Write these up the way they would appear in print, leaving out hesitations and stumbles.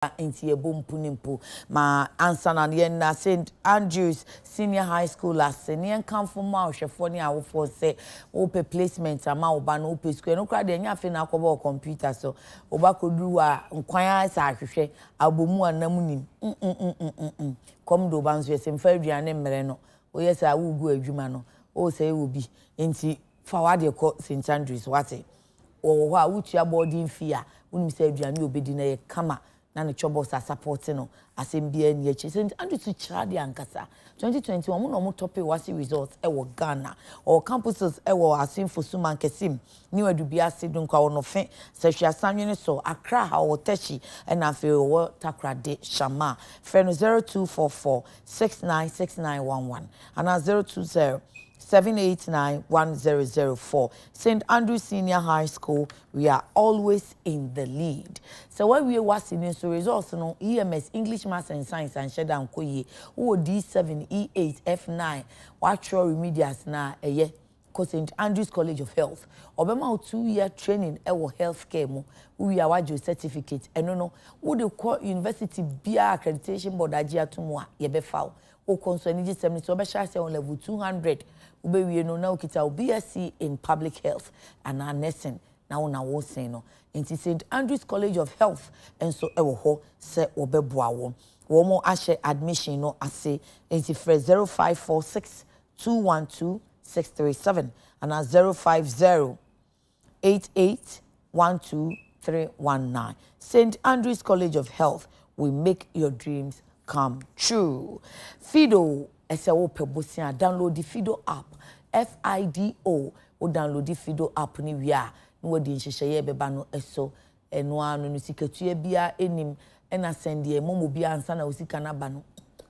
Inti punimpo ma ansa na na St. Andrews Senior High School as ne kan fo ma ohwefo ne awofo se open placement ama oba no open school no kra de nya fe na akoba computer so oba koduru a nkwan asa ahwehwe abomu anam nim kom do ba nso yesem fa aduane mmere no oyesa awugu adwuma no o se obi nti fa wade ko St. Andrews wate wo a wutua boarding fee a unim se aduane obedi na ye kama na ne chobos are supporting no asembia ni echi St. Andrews to chade ankasa 2021 mo no mo top wasi results e wo Ghana or campuses e wo asimfo suman kesim ni wadubia sidun kwa wono fe sehwia sanwene so Accra ha wo techi e na fe wo takrade shama fe no 0244 696911 ana 020 789-1004. St. Andrews Senior High School, we are always in the lead. So when we were seeing so results, no EMS, English, Maths and Science, and Shedan Koye, who D7, E8, F9, what your remedias na a year, St. Andrews College of Health. Obama 2-year training ewo healthcare mo. We are wajo certificate. And no, who the call university BIA accreditation board ajia tumwa yebe foul. O consoniji 70 so be say on level 200. Ube we no na ukita BSc in public health and nursing na una wo say no into St. Andrews College of Health and so ewo ho se obeboa wo wo mo ahye admission no ase into 0546 212 637 and 050 8812 St. Andrews College of Health, we make your dreams come true. Fido SEO Pebosia, download the Fido app. FIDO, o download the Fido app ni wia. No di nhyehyeye beba no eso eno anu no sikatue bia enim ena send ye momo bia ansa na osika na ba no.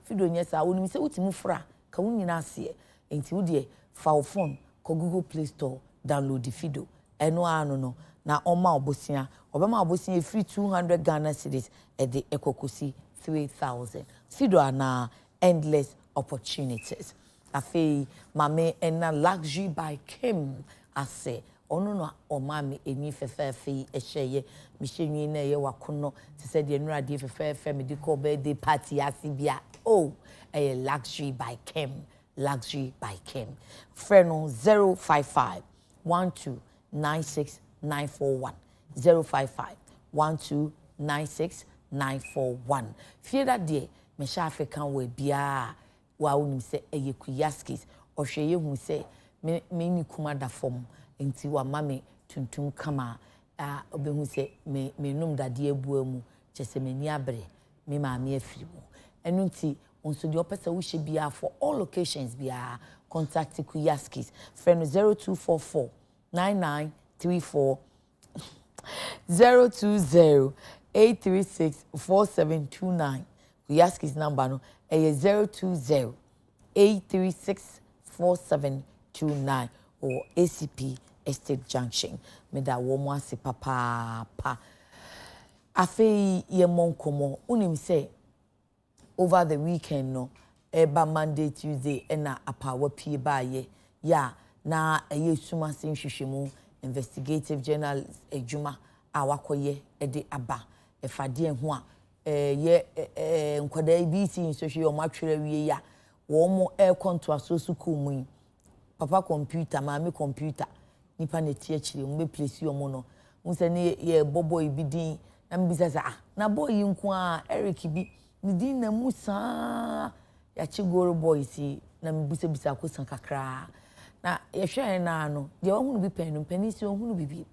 Fido nyesa wonim se utimu fra ka wonyina ase enti wo de fa wo phone ko Google Play Store download the Fido eno anu no na oma obosia obema obosia free 200 Ghana cedis e de ekokosi 3,000. Fido ana endless opportunities. Afi mame ena luxury by Kim ase ono no omame eni fefefe ehye mishenwi na ye wakono ti se de nura de fefefe me de ko birthday party asibia oh a luxury by Kim. Luxury by Kim. Freno 055 1296941 055 1296941. Fear that day me sha African we bia wa unim se eye kuyaskis o hweye hu se me ni kuma da fom enti wa mame tuntum kama obehu se me num dade abuamu chese me ni abre me maame afiri mu enu nti onso de opesa wo hye bia for all locations bia contact kuyaskis friend 0244 9934 020 836 4729 kuyaskis number no 020 836 4729 or ACP Estate Junction. Meda womo ase papa pa. Afei ye monkomo unim say over the weekend no eba Monday Tuesday ena apawa pie ba ye ya na eye suma sin hwehwemu investigative journalist ejuma awakoye ede aba efade ho a ye nkwada ABC nsohwe o matwere wie ya wo mo konto asosu komu papa computer maame computer nipa na tie chire mo be place yo mo no nse ne ye bobo ibidin na mbisa sa na boy nko a Eric bi ni din na musa ya chigoro boys na mbisa bisa ko san kakra na ye hwe na no de ohunu bi penisi ohunu bibi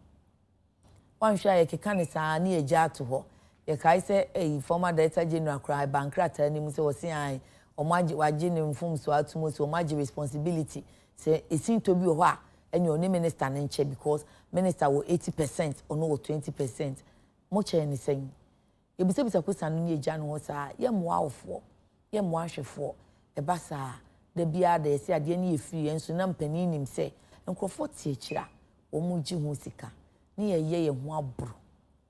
wan hwa ye keka ne sa na ye gya to ho ye kai se former director general cry bankrata ni mu se wosi an omaji waje ne mfum so atumo so omaji responsibility say it seem to be ho a enyo ne minister ne nche because minister wo 80% ono wo 20% mo che ni sen ye bisa kwesa no ne gya no ho sa ye mo awofo ye mo ahwefo e basa da bia da yesi ade ne ye free enso na mpani nim se enkrofo tie kira o mu ji ho sika ne ye ho abro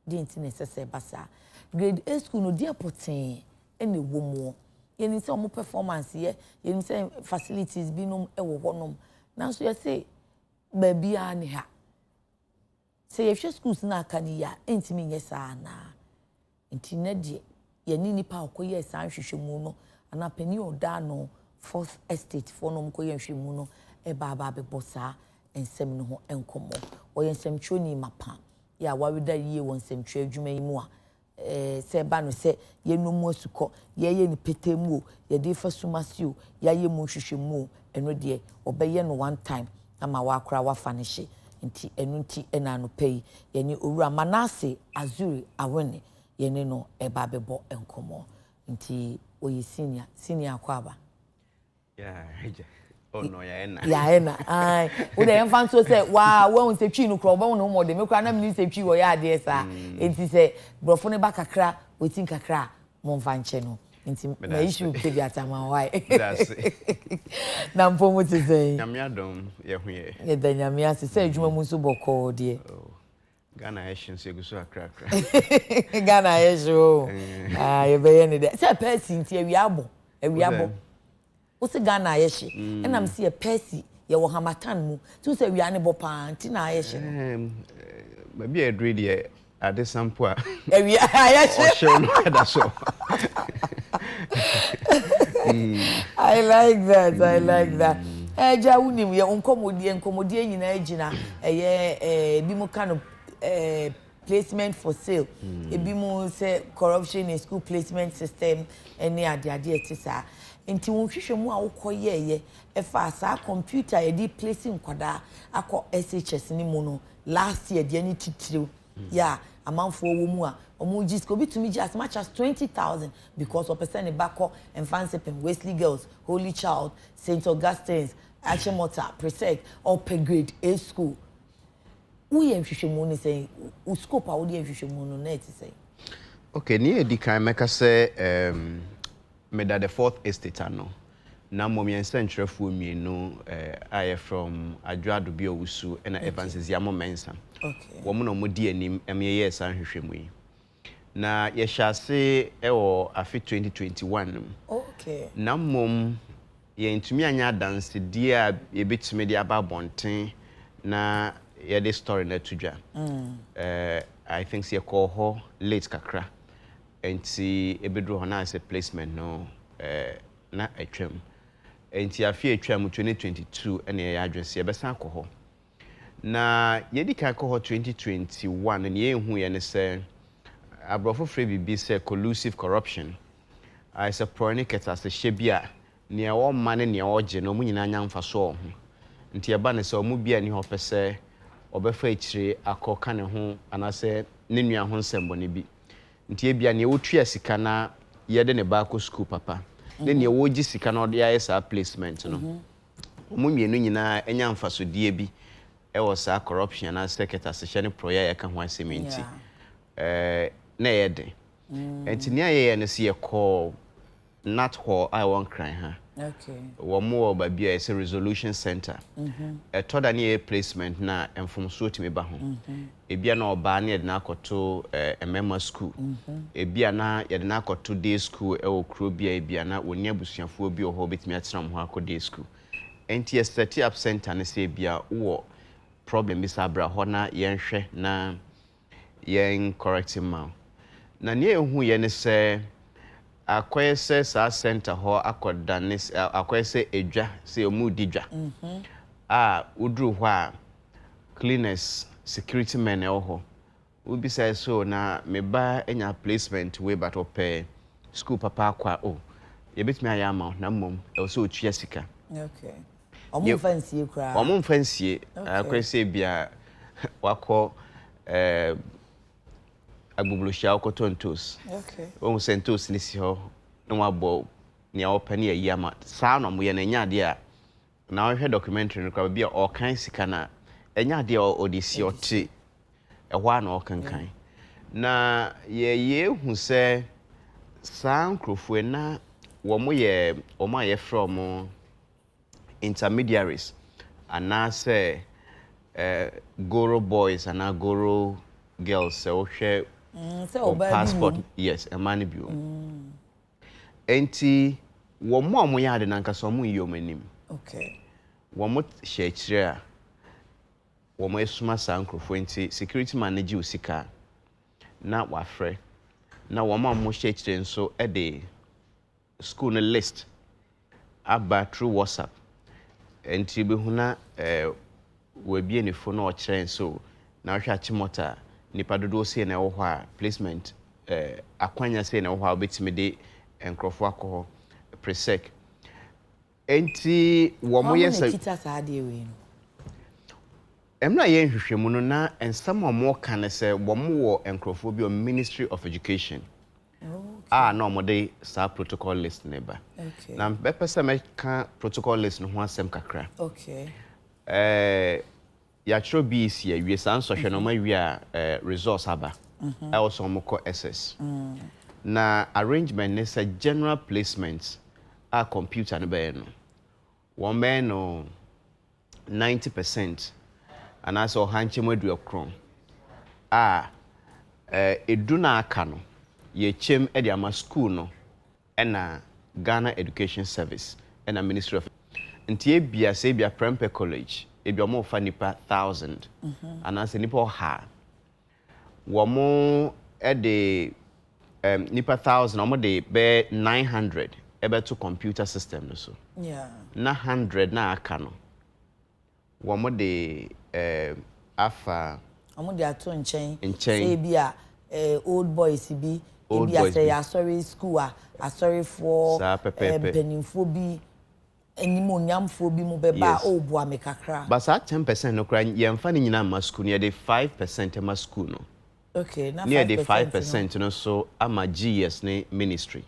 de nti ne sese basa grade A school no dia poten ene wo mo ye ni se omo performance ye ni se facilities bi no e wo honom na so ye say ba bia ne ha se ye hwe schools na aka ni ya enti mi nye sa na enti na die ni nipa okoye san hwehwemu no ana pani oda no fourth estate for no mkoye hwehwemu no e ba bebo saa ensem no ho enkomo oye ensem twoni mapa ya waweda yie won ensem twa adwuma yi mu a se ba no se ye no mu asuko ye ni petemu o ye de fa sumasi o ya ye mu hwehwemu eno de obeye no one time ama wakora wafanishe nti enu nti ena no pay ye ni owura Manasseh Azure Awuni ye ni no eba bebo enkomo nti oyi senior kwaba oh no ya ena ai wo de emfa so say wa won se twi no kro bo no mo de me kra na me se twi wo ya de sa enti se brofo ne ba kakra wetin kakra mo mfa nche no nti na issue ke bi atama why that's it na mpo mo te say nyamia dom ye hu ye da nyamia se say adwuma mu so boko de Ghana Asian se guso akra Ghana Azure ye be ye ne de say person ti awiabo o se Ghana yeshi enam se ye persi ye wo hamatan mu tu se wia ne bopa nti na yeshi ba bi e dre de ade sampo a wia yeshi o show no da so I like that ja unim ye nkomodie nyina agina ye bi mu kind of placement for sale ebi mu say corruption in school placement system any ade etisa nti won hwehwe mu a wokoyeye efa sa computer ye di placing kwada akọ SHS ni mu no last year de ani titiriw ya amanfo wo mu a omu gisco bitumi gi as much as 20,000 because of person bako and fancy pen Wesley Girls Holy Child St Augustine's Achimota Presec or per grade A school we hwehwe mu ni say u scope a wo de hwehwe mu no na ti say okay ni edikan meka say meda the fourth estate ano na momien sentrefo mienu I from Azure bi owusu na Evans Yamo Mensa okay wo mo no modi anim emye san hwehwemu yi na ye hyase ewo afi 2021 okay na mom ye ntumi anya dance dia ye betime dia ba bonten na ye de story na tudwa I think se call ho late kakra enti ebedro ho na as a placement no na atwam enti afi atwam 2022 ene ye adwese ye besan akọ na ye di kan akọ 2021 ne ye hu ye ne se abrofo free bibi se collusive corruption I say proniket as a shebia ne wo mane ne oje no mu nyina nya mfa so ho nti ye ba ne se omu bia ni ho pese obefa ekire akọ ne ho anase ne nua ho nsembo ne bi nti e bia ne wotua sika na ye de ne ba ko school papa ne ne wo gi sika na ode aye sa placement no omu mienu nyina enya mfa so die bi e wo sa corruption na secretary se hye ne proya ye ka ho asementi na ye de enti ne aye ne se ye call not ho I won cry ha okay wo mo ba bia e resolution center e to da ne placement na emfom so timi ba ho e bia na oba na ye na akoto emema school e bia na ye na akoto day school e wo kro bia e bia na woni abusuafo bi o ho betimi atsram ho akoto day school enti ye set up center ne se bia wo problem bi sabra ho na ye nhwe na ye correcting ma na ne ehu ye ne se akwese sa center ho akoda ne akwese edwa se omudi dwa udru ho a cleaners security men ho ubi say so na me ba enya placement we but ope school papa akwa ye betimi ayama na mom e so otua sika okay omo fancy kra omo fancy akwese bia wako agbubulushia okotontos okay o sentos ni si ho no wabo ni open ya yama saa no mo ye na nya de a na o hwe documentary no kwa bia o kan sika na enya de o de si oti ehwa na o kankan na ye hu se saa nkrofo na wo mo ye from intermediaries ana se goro boys ana goro girls so hwe passport yes a man bi enti wo mo amoy ade nanka so mo yi omanim okay wo mo hye kire a wo mo esuma sankrofo enti security man na ji osika na wafre na wɔn a wɔhyɛ akyire nso de school no list aba through WhatsApp nti bɛhu na wɔabie ne phone na ɔkyerɛ nso na ɔhwɛ akyemɔta nipa dodoɔ sei na ɛwɔ hɔ a placement akwanya sei na ɛwɔ hɔ a wobɛtumi de nkurɔfoɔ akɔ hɔ presec enti wɔn yɛ sɛ kita saa deɛ wei no emna yɛn hwehwɛmu no na ensɛm a wɔn ka ne sɛ wɔn wɔ nkurɔfoɔ bi wɔ Ministry of Education na wɔn de saa protocol list ne ba na bɛpɛ sɛ mɛka protocol list no ho asɛm kakra yɛatwerɛ bi si awie saa nsɔhwɛ no ɔmawie a resource aba ɛwɔ sɛ wɔn kɔ SS na arrangement ne sɛ general placement a computer no bɛyɛ no wɔn bɛyɛ no 90% anaasɛ ɔhankyɛm aduokron edu na aka no yɛkyɛm de ama school no ɛna Ghana Education Service ɛna Ministry of nti ebia sɛ ebia Prempeh College ebia ɔmo fa nipa 1000 anaasɛ nipa ɔha wɔmo de nipa 1000 ɔmo de bɛ 900 ɛbɛto computer system no so na 100 na aka no wɔmo de afa ɔmo de ato nkyɛn sɛ ebia old boys bi ebia sɛ asɔre school a asɔre for benimfo bi animonyamfo bi mu bɛba o boa me kakra but saa 10% no kra yɛmfa ne nyina ma school no yɛde 5% ma school no na yɛde 5% no so ama GS ne ministry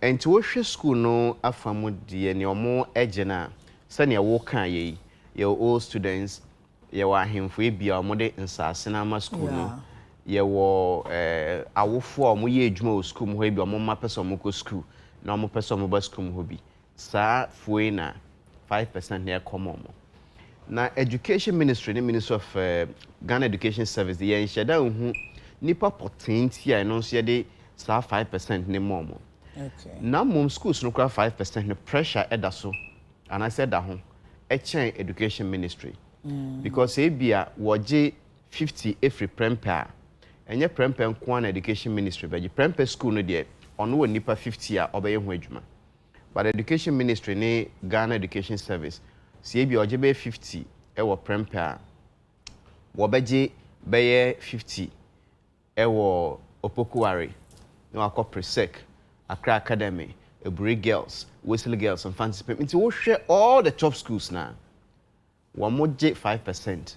enti wohwɛ school no afa mu deɛ ne ɔmo agye na sɛnea woka yɛ yɛwɔ old students yɛwɔ ahemfo ebia ɔmo de nsase na ama school no yɛwɔ awofo a ɔmo yɛ adwuma wɔ school mu hɔ ebia ɔmo ma pɛ sɛ ɔmo kɔ school na ɔmo pɛ sɛ ɔmo ba school mu hɔ bi saa foi na 5% na ɛkɔmɔ ɔmo na education ministry ne Ministry of Ghana Education Service yɛn hyɛ da nhu nipa pɔtenti a ɛno nso yɛde saa 5% ne mɔ ɔmo na mmom schools no kora 5% no pressure ɛda so anaasɛ ɛda ho ɛkyɛn education ministry because ebia wɔgye 50 every Prempeh a ɛnyɛ Prempeh nko na education ministry bɛgye Prempeh school no deɛ ɔno wɔ nipa 50 a ɔbɛyɛ ho adwuma but education ministry ne Ghana Education Service si ebia ɔgye bɛyɛ 50 ɛwɔ Prempeh a wɔbɛgye bɛyɛ 50 ɛwɔ Opokuware na wakɔ presec Accra Academy Eburi Girls Wesley Girls and Fancy Pim nti wohwɛ all the top schools na wɔn mo gye 5%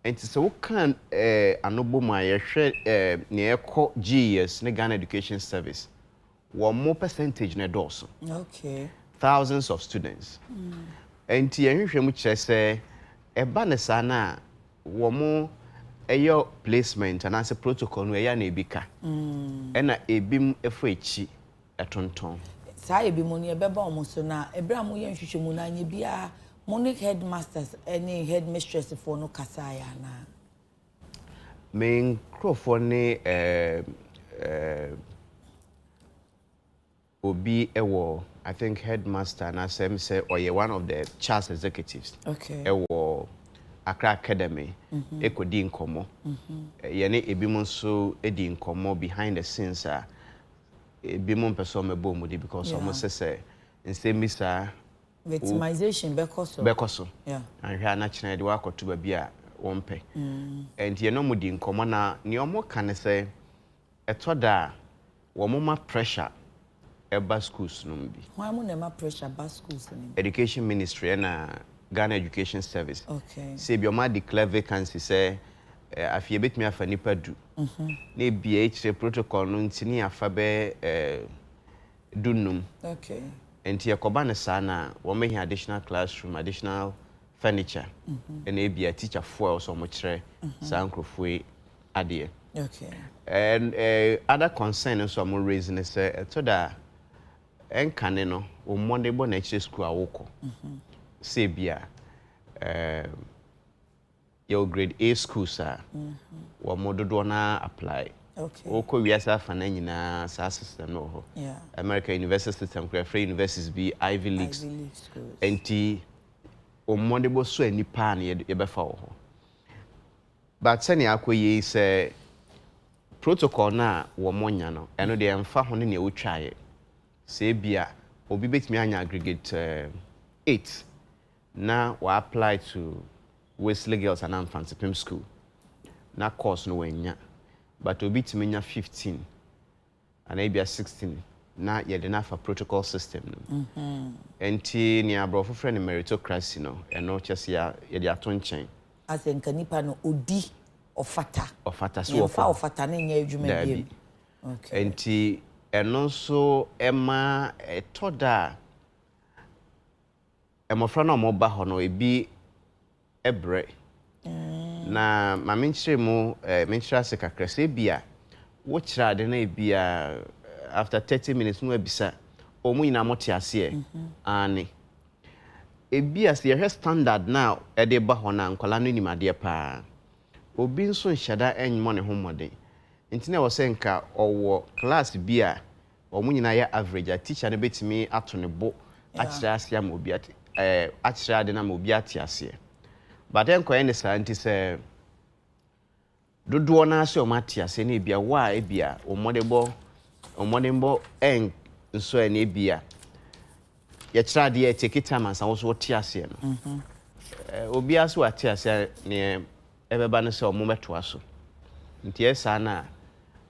nti sɛ wokan anobo mu a yɛhwɛ ne ɛkɔ GES ne Ghana Education Service wɔn mo percentage na ɛdɔɔso thousands of students nti yɛhwehwɛ mu kyerɛ sɛ ɛba ne saa na wɔn mo ɛyɛ placement anaasɛ protocol no ɛyɛ na ebi ka ɛna ebi mu ɛfɔ akyi ɛtontɔn saa ebi mu no yɛbɛba ɔmo so na ebra mo yɛ nhwehwɛ mu na nye bia Monique headmasters any headmistress for no kasaya na main crofo ne obi ewo I think headmaster na sem say or one of the charge executives ewo Accra Academy ekodi nkomo ye ne ebi mo nso edi nkomo behind the scenes a ebi mo person mebo mu di because almost say nsem bisa victimization bekoso and hwa na kyerɛ de wakoto ba bi a wɔmpɛ and ye no mu di nkomo na ne ɔmo ka ne sɛ ɛtɔda wɔmo ma pressure eba schools no bi why mo na ma pressure ba schools no education ministry na Ghana Education Service say bi ɔma declare vacancy sɛ afie betumi afa nipa du na bia ekyire protocol no ntini afa bɛ dunum enti yakoba ne saa na wɔn mehi additional classroom additional furniture and ebia teacher for so mo kyerɛ saa nkrofo adeɛ and other concern nso mo raise ne sɛ ɛtoda enkane no o Monday bo na kyerɛ school awoko say bia your grade A schools are wɔn dodo na apply Oko wiasa fa na nyina sa system no ho. American University system kra free universities be Ivy Leagues. Enti omonde bo so anipa na ye be fa ho. But sani akoye say protocol na wo monya no eno de emfa ho ne ne wotwae se bia obi betimi anya aggregate 8 na wa apply to Wesley Girls and Infants School na course no wanya but obi timi nya 15 and maybe 16 na ye de na for protocol system no enti ni abrofo friend meritocracy no eno chese ya ye de ato nchen asenka nipa no odi ofata so ofata na nya adwuma biem okay enti eno so ema etoda emofra na mo ba ho no ebi ebre na ma menchire mu menchira se kakra se bia wo kira de na bia after 30 minutes no abisa omu ina moti ase ani ebi as ye standard now e de ba ho na nkwala no nimade pa obi nso nhada enmo ne homode ntine wo se nka owo class bia omu nyina ya average a teacher ne betimi ato ne bo akira ase am obi akira de na ma obi ate ase but enko ene santi se dodo na ase o mate ase na bia wa e bia omodembo en nso ene bia ye kira de take time ansa wo so te ase no obi aso ate ase ne ebeba ne se o mometo aso nti esa na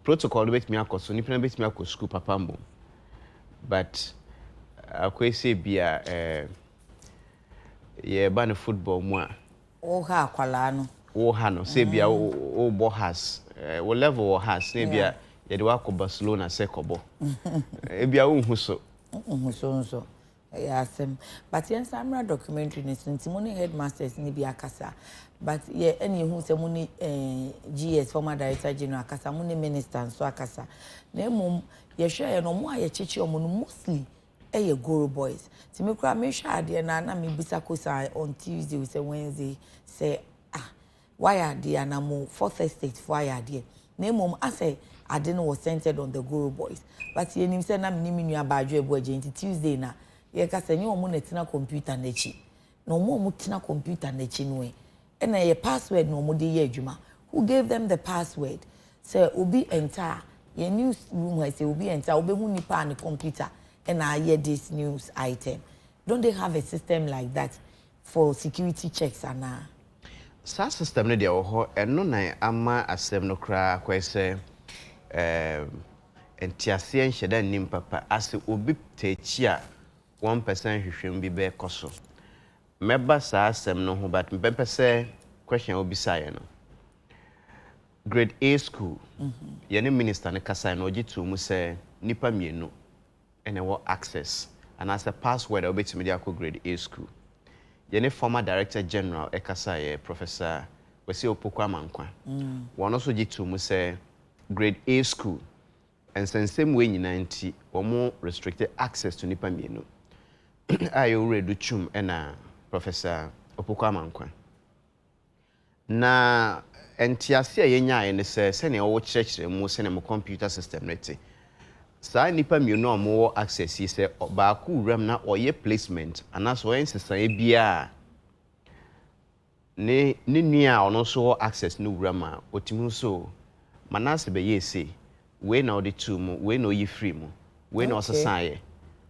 protocol betimi akoso ni pena betimi akoso school papa mbo but akwese bia ye ba ne football mu a o ha akwala no wo ha no se bia wo bo has wo level wo has ne bia ye de wa ko Barcelona se kobo e bia wo hu so nso asem but yen samra documentary ne sinti ni headmasters ni bia kasa but ye any hu se ni GS former director general akasa ni minister so akasa na emom ye hwe ye no mo a ye chechi omo no mostly ye Guru boys ti me kura me hwe ade na me bisa kosa on Tuesday we say Wednesday say why are they na mo fourth estate for why are they na emom ase ade no was centered on the Guru boys but ye nim say na me ni nua ba adwo ebu agenti Tuesday na ye kasa nyi omo na tina computer na chi na omo tina computer na chi no and a password no omo de ye adwuma who gave them the password say obi enter ye news room I say obi enter obi hu nipa na computer and I hear this news item. Don't they have a system like that for security checks and sa system ne de wo ho eno nan ama asem no kra kwese entiase enhyeda nim papa ase obi techi a 1% hwehwem bi be koso meba sa asem no ho but mpepese question obi saye no grade A school ye ne minister ne kasa no ogitu mu se nipa mienu ene wo access and as a password obetimi dia ko grade A school ye former director general ekasa ye professor Wesi Opoku Amankwa won also gitu mu say grade A school and same way nyina nti omo restricted access to nipa mienu ayo redu chum ena professor Opoku Amankwa na entiase ye nyaa ne se ne wo kyerɛkyerɛ mu se ne mo computer system nete sa nipa mienu omo access yi se ba ku ram na oye placement anaso yen sesa e bia ne nua ono so access no ram a otimi so Manasseh be yesi we na odi tu mu we na oyi free mu we na osesa ye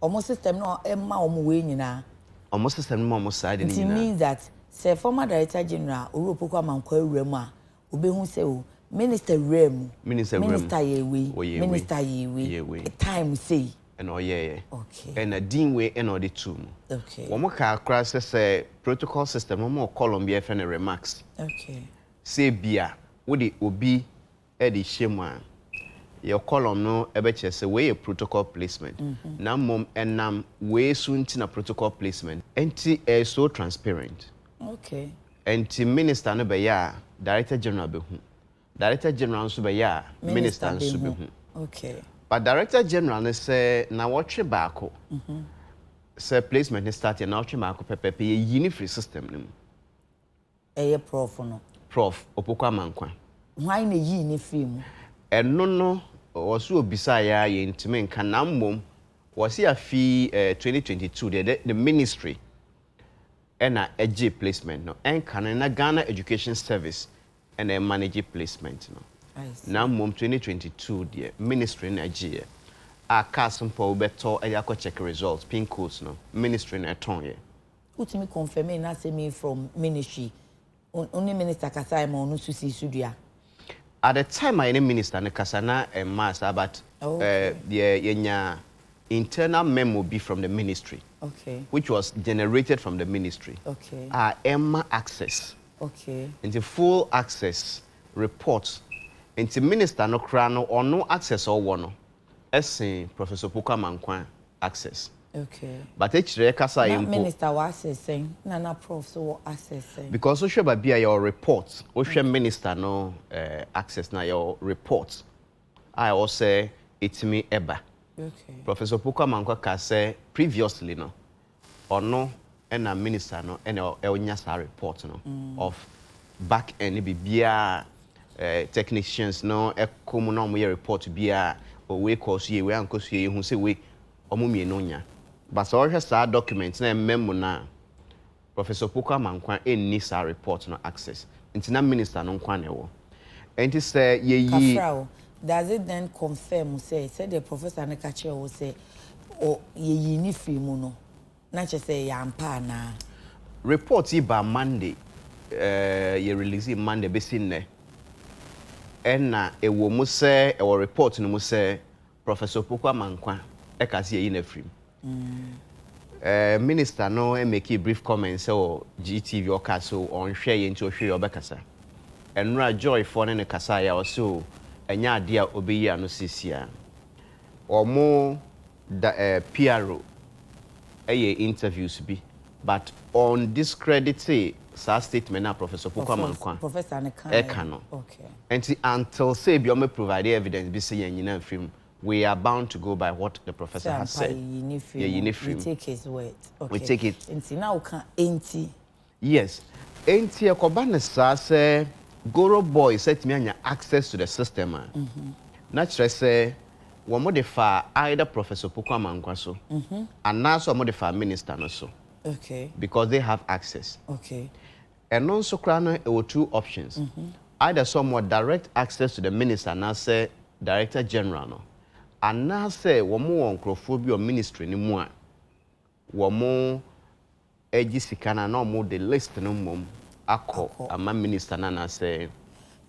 omo system no emma omo we nyina omo system no omo side ni nyina it means that say former director general Opoku Amankwa ram a obehu se o minister minister yewe minister yewe time say and oye okay and a dean way and odi tu mu okay womo ka cross say protocol system womo Colombia FN remarks okay say bia wo de obi e de shema your column no ebe che say we protocol placement na mom enam we sunti na protocol placement enti so transparent okay enti minister no be ya director general be hu director general nso be ya minister nso be hu okay but director general ne say na wotwe baako say placement ne start na wotwe baako pepepe ye yini free system nim prof Opoku Amankwa why na yi ni free mu eno no woso obisa ya ye ntime nka na mmom wosi afi 2022 the ministry ena EG placement no enka na Ghana Education Service and a manage placement no Now mom 2022 dear ministry na gie. A castle po beto e yakọ check results pin codes no ministry na ton ye. Utimi confirm na say me from ministry. Only minister kasa ma onu susi sudua. At the time I minister ne kasa na mass about yenya internal memo be from the ministry. Okay. Which was generated from the ministry. Okay. Emma access. Okay. Into full access reports. Into minister no krano or no access or one. Essay Professor Puka Mankwan access. Okay. But actually, kasa minister was accessing, Nana Prof so accessing. Because we should be your reports. We should minister no access na your reports. I also say it's me eba. Okay. Professor Puka Mankwa ka say previously no, or no, and a minister no, and a report no of back end bibia technicians no e come no mo report bia or we cause ye we anko ye hu say we omumie no nya. But so just our documents na memo na Professor Puka Mankwa enni sa report no access. Nti na minister no nkwa na wo. Enti say ye Kafrao, does it then confirm say the professor na ka che wo say o ye ni free mu no na che say ya ampa na report by Monday ye release Monday be sin ne na e wo mu say e wo report no mu say Professor Puka Mankwa e ka say ye na free. Minister no make a brief comment so GTV or castle on share into share your bekasa. And ra joy for ne kasa ya also enya dia obi ya no sisia. Or more the PRO interviews be but on discredit say statement na Professor Puka Mankwa Professor ne kan okay. And until say bi o me provide evidence be say yen film we are bound to go by what the professor has said. We take his word. Okay. We take it. And now we can enti. Yes. Enti ekobane say Goro boy said me anya access to the system. Naturally say we modify either Professor Puka Mankwa so and now so modify minister no so. Okay. Because they have access. Okay. And also there were two options. Either someone direct access to the minister and now say director general no. And now say womo onkrofo or ministry ni mu a womo egi sikana na omo the list no mom akọ ama minister na say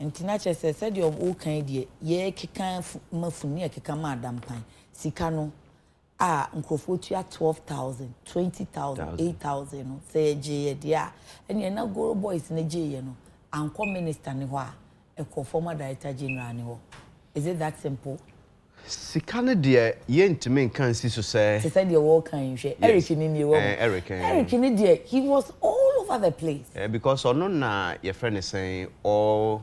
Ntinache said your all kind ye keka mafuni e keka madam pan sika no nkrofo tua 12,000 20,000 8,000 no say je dia and ye na Goro boys na je ye no anko minister ni ho a e ko former director general ni ho. Is it that simple? Sikana dear, ye ntime nkan si so say. She said your work can you Eric ni wo. Eric ni dear, he was all over the place. Because ono na your friend is saying or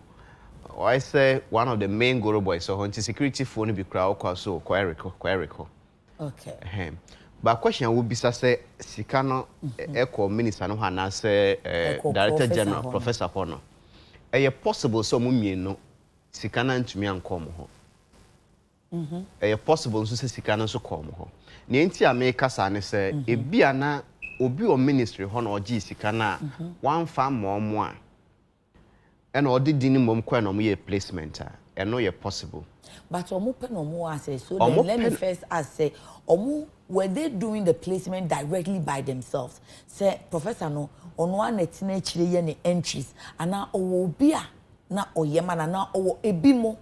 I say one of the main Goro boys so on security phone be crowd so Eric. Okay. But question would be say Sikano echo minister no na say director general professor Pono. Possible so mumie no Sikana ntumi ankom ho. Possible nso se sika no so kom ho ne enti a me kasa ne se ebia na obi o ministry ho na ogi sika na wan fa mo a na odi dini mom kwa na mo ye placement a no ye possible but omo pe no mo say so then let me first ask say omo were they doing the placement directly by themselves say professor no ono anetina chire ye ne entries ana owo obi a na oyema na owo ebi mo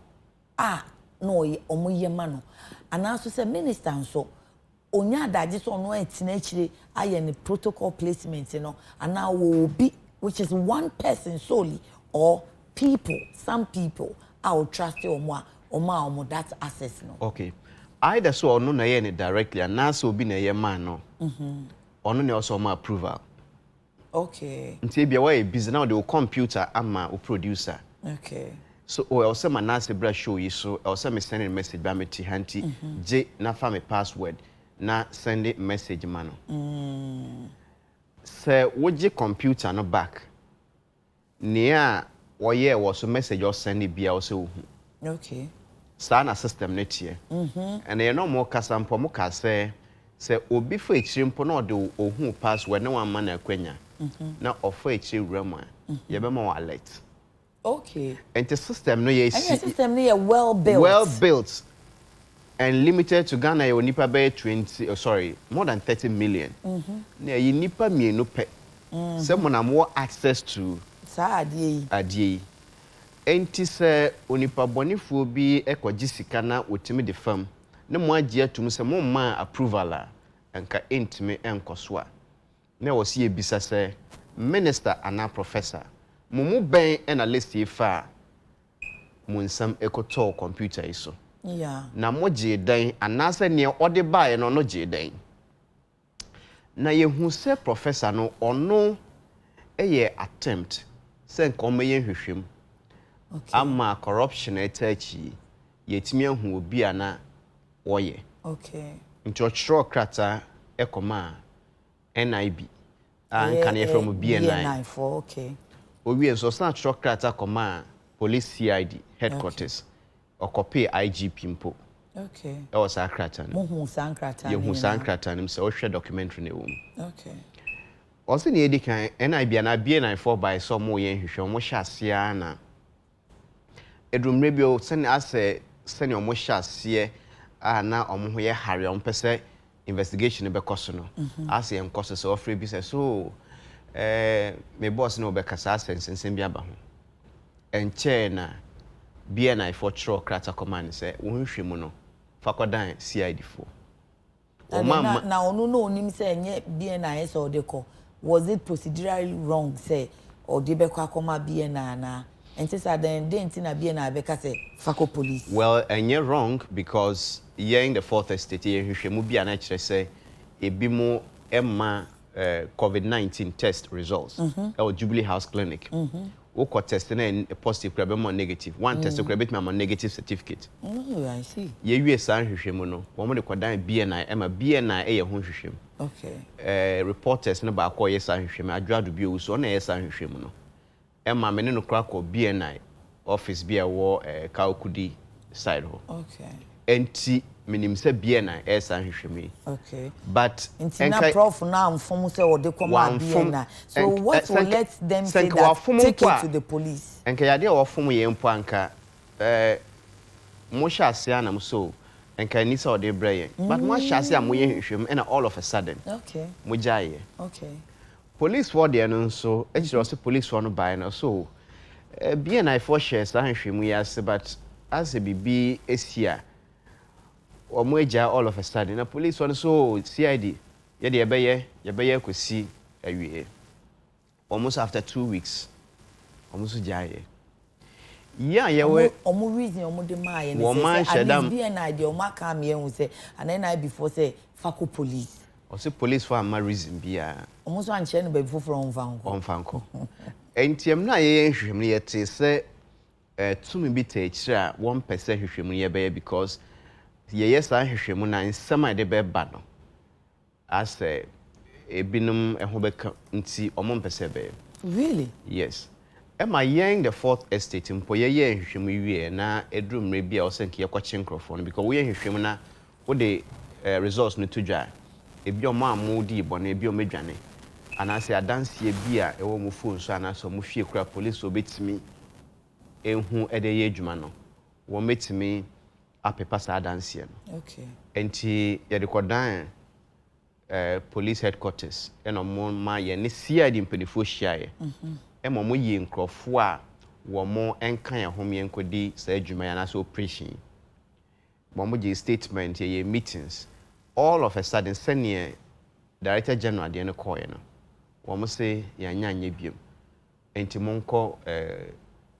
no omo yema no anaso say minister nso onya adaje so no etina chire aye ne protocol placement no ana wo obi which is one person solely or people some people I will trust you omo that access no. Okay, either so no na ye ne directly anaso obi na ye man no ono ne also ma approval. Okay, nti bia why busy now the computer ama o producer. Okay. So I also Manasseh bra show you so I also me sending a message by me hanti J na fa me password na send a message man. Say would your computer no back near or yeah was a message or send it be also. Okay. Sana system net here. And you no more kasampo mo ka say obi for chimpo no do ohun password no one man akwanya. Na ofo echi rema ye be ma alert. Okay. And the system no ye and the system no well built. Well built and limited to Ghana you nipa be 20 more than 30 million. Na ye nipa mienu pe. Someone have more access to adie. Enti se onipa bonifuo bi ekwaji sika na otimi de fam. Na mo agye atum se mo ma approval a enka entimi enkoso a. Na wo se ebisa se minister ana professor mumu ben na list fa mu nsam ekoto computer iso. Yeah. Na mo gye dan anase ne ode bae no gye dan. Na yehu se professor no ono eye attempt se nkomeye hwehwem. Okay. Ama corruption etachi yetimi ahu obi ana woye. Okay. Nti ochro krata ekoma NIB. Can you from BNI? For okay. Owie so san ochro krata koma police CID headquarters. Or copy IGP mpo. Okay. That was a krata. Mohu san krata. Ye hu san krata nim se o hwe documentary ne wo. Okay. Also ne edi kan NIB na BNI for by some mo yen hwehwe mo hya ase na edumre bi o sene ase sene omo hya ase na omo ho ye hare omo pese investigation be koso no ase en koso so ofre bi se so me boss no be kasa asensen bi aba ho enche na BNI for tro krata command say wo hwehwe mu no fakodan CID for na onu no onim say enye BNI so de ko was it procedurally wrong say or de be kwa koma BNI na enti say then didn't na BNI be ka say fako police. Well, enye wrong because here in the fourth estate ye hwehwe mu bia na kire say ebi mu emma COVID-19 test results or Jubilee House Clinic. Oko test na positive crab more negative. One test crab bit ma negative certificate. Oh, I see. Ye wie san hwehwe mu no, wo mo de kwadan BNI emma BNI ye ho hwehwe mu. Okay. Reporters na ba ko ye san hwehwe mu adwado bi o so na ye san hwehwe mu no. Emma me ne no kra ko BNI office bi a wo Kaokudi side ho. Okay. Enti minim se BNI san hwehwe mu. Okay. But enti na prof na mfom se wo de koma BNI. So what will let them say that take it to the police? Enka yade wo fom ye mpo anka mo hya ase anam so enka ni se wo de braye. But mo hya ase am ye hwehwe mu and all of a sudden. Okay. Mo jaye. Okay. Police for there no so ejiro se police for no buy no so BNI for shares san hwehwe mu yase but as a bibi esia omo eja all of a sudden na police one so CID ye de yebeye kwesi awie almost after 2 weeks almost jaye yeah we omo reason omo de maye ne say BNI de omo aka me hu say and I before say fako police or say police for am reason bia omo so anche no be before on vanko entiam na ye hwehwem ne yete say tumi bi ta ekira 1% hwehwem ne yebeye because yes I hwehwem na nsema de be ba no as ebinum eho beka nti omo mpese be. Really? Yes. Am I yen the fourth estate mpo ye hwehwem wie na edrumre bia o senke ye kwache microphone because we hwehwem na wo de results no to dwa ebi o ma di bone ebi o medwane anase adanse bia ewo mu phone so anase mu hwie kura police obetimi enhu ede ye adwuma no wo metimi apepa sa adanse no. Okay. Enti ye de kodan police headquarters eno mo ma ye ne CID mpedifo hyiaye emo mo yi nkrofo a wo mo enkan ye hom ye nkodi sa adwuma ya na so operation mo gi statement ye meetings all of a sudden senior director general de no call ye no wo mo say ya nya biem enti mo nko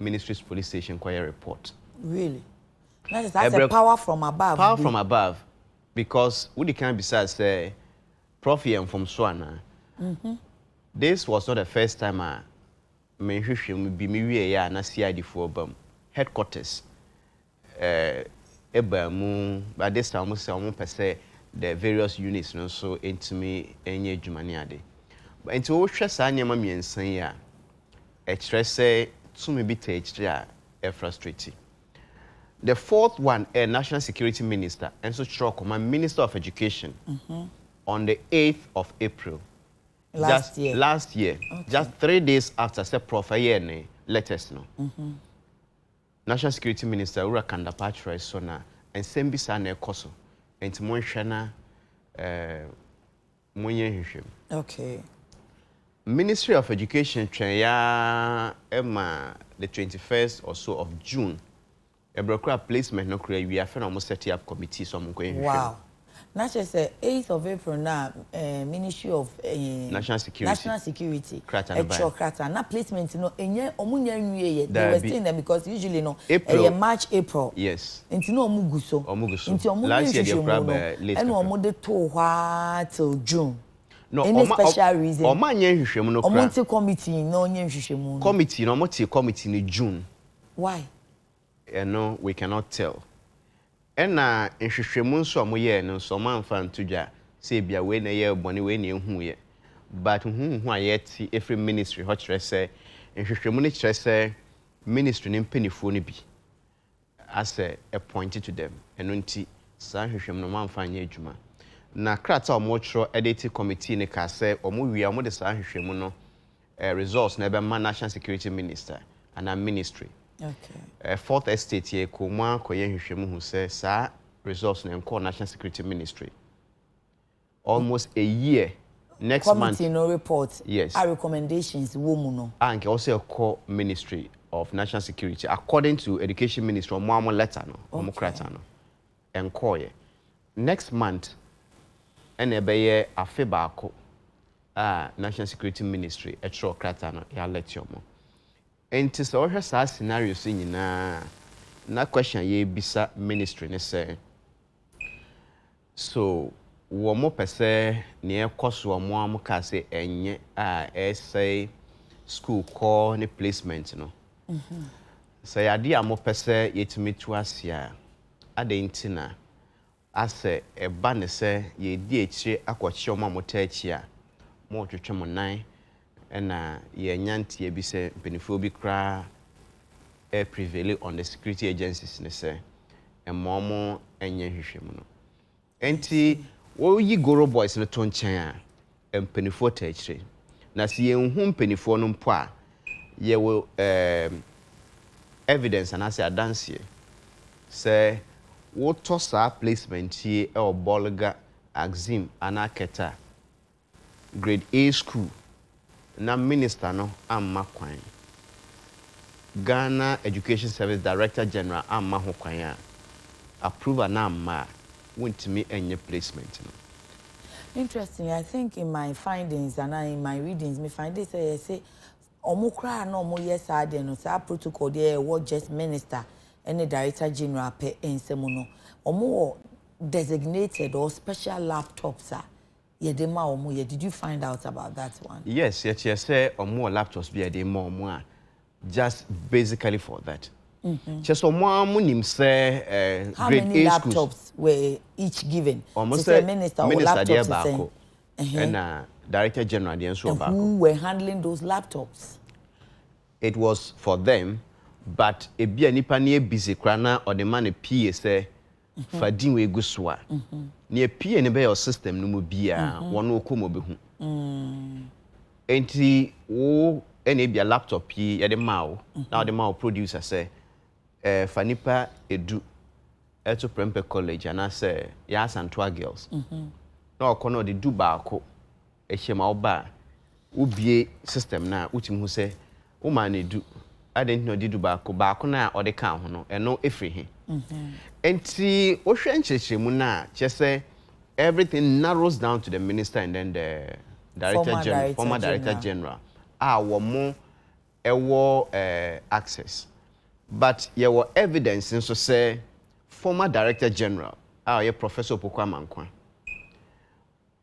ministry's police station kwa report. Really? That's a power from above. Power from above because we can besides say Profi and from Swana. This was not the first time I mentioned be me ya na CID for headquarters. Ebamu, but this time almost per se the various units no so into me any Jumaniade. But into all stress I never mean saying ya. A stress say to me be extra frustrating. The fourth one, a national security minister, and so my minister of education, on the 8th of April. Last year. Last year. Okay. Just 3 days after say Prof. Ayene, letters no. National Security Minister Ura Kandapatra so na ensem bi sa na ekoso. Enti mo hwe na mo yen hwehwem. Okay. Ministry of Education twen ya the 21st or so of June. Ebrokra placement no kura we afa na mo set up committee so mo ko yen hwehwem. Wow. Not just the 8th of April now, Ministry of National Security. National Security. Krata. Na placement, no, omunya nwiye. They were saying them because usually no, April. March, April. Yes. Inti no omuguso. Last year they probably late. And omu de to till June. No, any special reason? Oma nye hwehwem no kra. Omonte committee no nye hwehwem. Committee no omote committee in June. Why? No, we cannot tell. Ena nhwehwemu nso amoye no so manfa ntudwa se bia we na ye bone we na ehu ye but hu ayeti every ministry ho kire se nhwehwemu ne kire se ministry ne mpanifo ne bi as appointed to them eno nti sa nhwehwemu no manfa nya adwuma na krata omo kiro edit committee ne ka se omo wi omo de sa nhwehwemu no results na be national security minister and a ministry. Okay. Fourth estate here, Kuma Koye Hishemu who says, Sir, results and call National Security Ministry. Almost a year. Next month. No report. Yes. Our recommendations, woman. And also a call Ministry of National Security, according to Education Ministry, Moamo letter, no, Omokratano. And call ye. Next month, and a baye a febako, National Security Ministry, a tro kratano, ya let you more. And so all her scenarios in na question ye bisa ministry ne say so wo mo pese ne ekoso wo mo amka say enye say school call ne placement no say ade amo pese yetimi tu asia adentina ase eba ne say ye di echi akwachi o mo ta echi a mo twetwe mo nan na ye nyantie bi se penifo bi kra prevail on the security agencies ne se emomo enye hwehwem no enti wo yi goro boys no to nchen a penifo ta akire na se ye hu penifo no mpo a ye wo evidence na se adanse se wo to sa placement here e obolga axim anaketa grade A school na minister no amma kwan Ghana Education Service Director General amma ho kwan a approval na amma wontimi enye placement no. Interesting. I think in my findings and in my readings me find this say omukra na omo yes ade no say protocol there what just minister and the director general pe ensemo no omo designated or special laptops Yedema omo ye. Did you find out about that one? Yes, yet you say omo laptops be de more just basically for that. Just omo nim say how grade many A laptops schools were each given? Almost so minister or laptops and director general the answer about who were handling those laptops? It was for them, but e bia nipa na busy krana or the man PA say fadin we guswa ne PA ne be your system no mu bia wono okomo be hu enti wo ene bia laptop yi ye de mawo na de mawo producer say fanipa edu eto Prempe College and I say ya Santua girls na okono de du baako ehema oba ubie system na utim hu say wo ma na edu adent no de du baako na ode kan ho no eno efri he enti wo hwe nchechemu na che say everything narrows down to the minister and then the former director general wo mo ewo access but ye were evidence nso say former director general ye Professor Pokwa Mankwa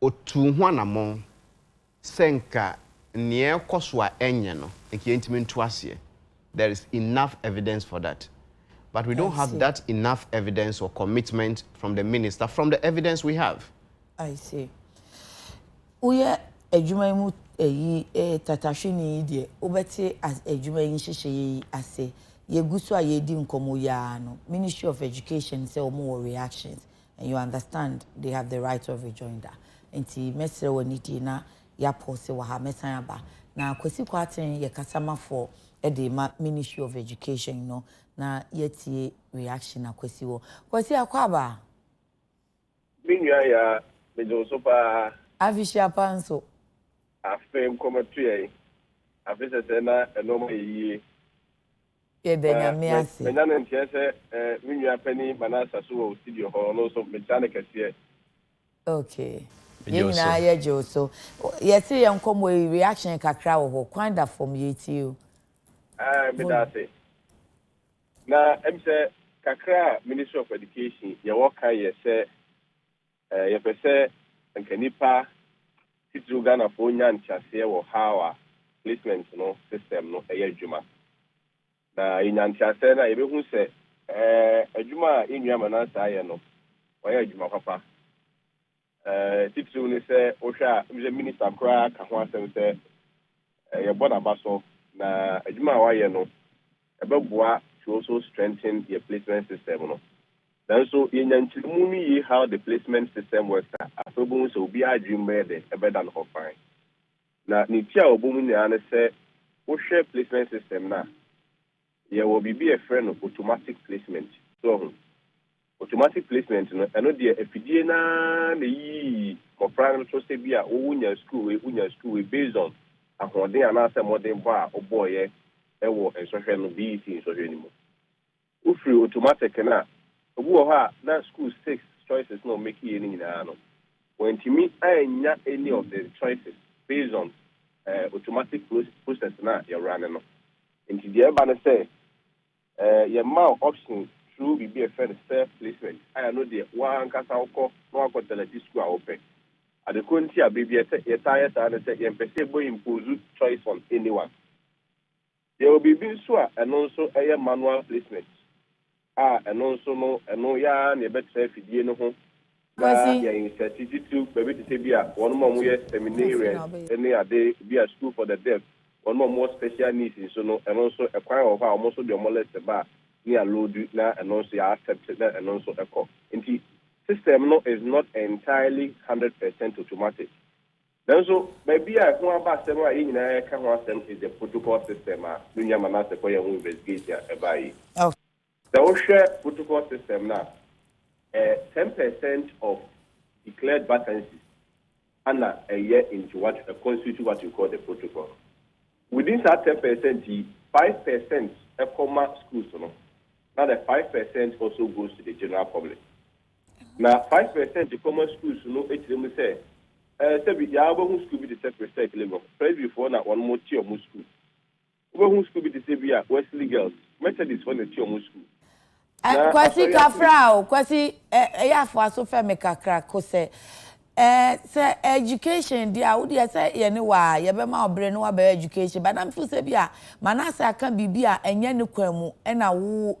otu ho anamo senka ne ekoso a enye no nke ntimi nto ase there is enough evidence for that. But we don't have that enough evidence or commitment from the minister, from the evidence we have. I see. Uye ejuma mu tatashini die obete as ejuma yin hihye ase ye gusu a ye di nkomo ya no Ministry of Education say omo reactions and you understand they have the right of rejoinder. Enti mesre woni di na ya pose wa ha mesan aba na kwesi kwaten ye kasama for edema Ministry of Education no na yeti reaction akwesi wo kwesi akwaba Minua ya mejo so pa afishia panso afem komatue afisa na enoma yi ye denya miase menya na ntiese minua pani Manasseh so wo studio ho no so mechane kese okay yina ye joso yesi ye nkomo reaction kakra wo ho kwanda from yeti me date na emse kakra Ministry of Education ye wo kan ye se ye pese nkanipa titru Ghana fo nya ntiase wo hawa placement no system no eye adwuma na nya ntiase na ye behu se adwuma enua Manasseh aye no oye adwuma papa titru ni se ohwa mje minister kra ka ho asem se ye bona baso na adwuma waye no ebeboa to also strengthen the placement system no. Then so in Yanchimuni how the placement system works asobun so be a dream better than ho fine. Na nitia obumuni ane say wo share placement system na there will be a friend of automatic placement. So automatic placement no eno de afidie na yi mo prime so say bia wo nya school based on according anasa modern ba oboye ewo ensohwe no BEC ensohwe ni mo. Ufri automatic na obu ha na school 6 choices no make any nyina no when to me anya any of the choices based on automatic process na you run no into the eba na say your mouth option through be a friend self placement I know the one kasa ukọ no akotela di school open at the country a baby you tire and say you pese boy impose choice on anyone there will be so and also a manual placement and also no ya na betre fidie no ho na ya institute baby to say bia one more year seminary any ade bia school for the deaf one more special needs so no and also a kwai of how almost the molest ba near load na and also ya accept that and also echo into system no is not entirely 100% automatic. Then so maybe I go about some in a can is the protocol system dunya Manasseh for your investigation by the OSHA protocol system now 10% of declared vacancies and a year into what constitute what you call the protocol. Within that 10%, 5% a comma schools no. Now the 5% also goes to the general public. Now 5% the common schools no it them say we have a school be the separate level. First before now one more tier school. Who school be the Sabia Wesley Girls Methodist one tier school. Kwasi kafra kwasi ya fo aso fe me kakra ko se say education dia wo dia say ye ne wa ye be ma obre ne wa be education but am feel say bia Manasseh aka bibia enye ne kwamu e na wo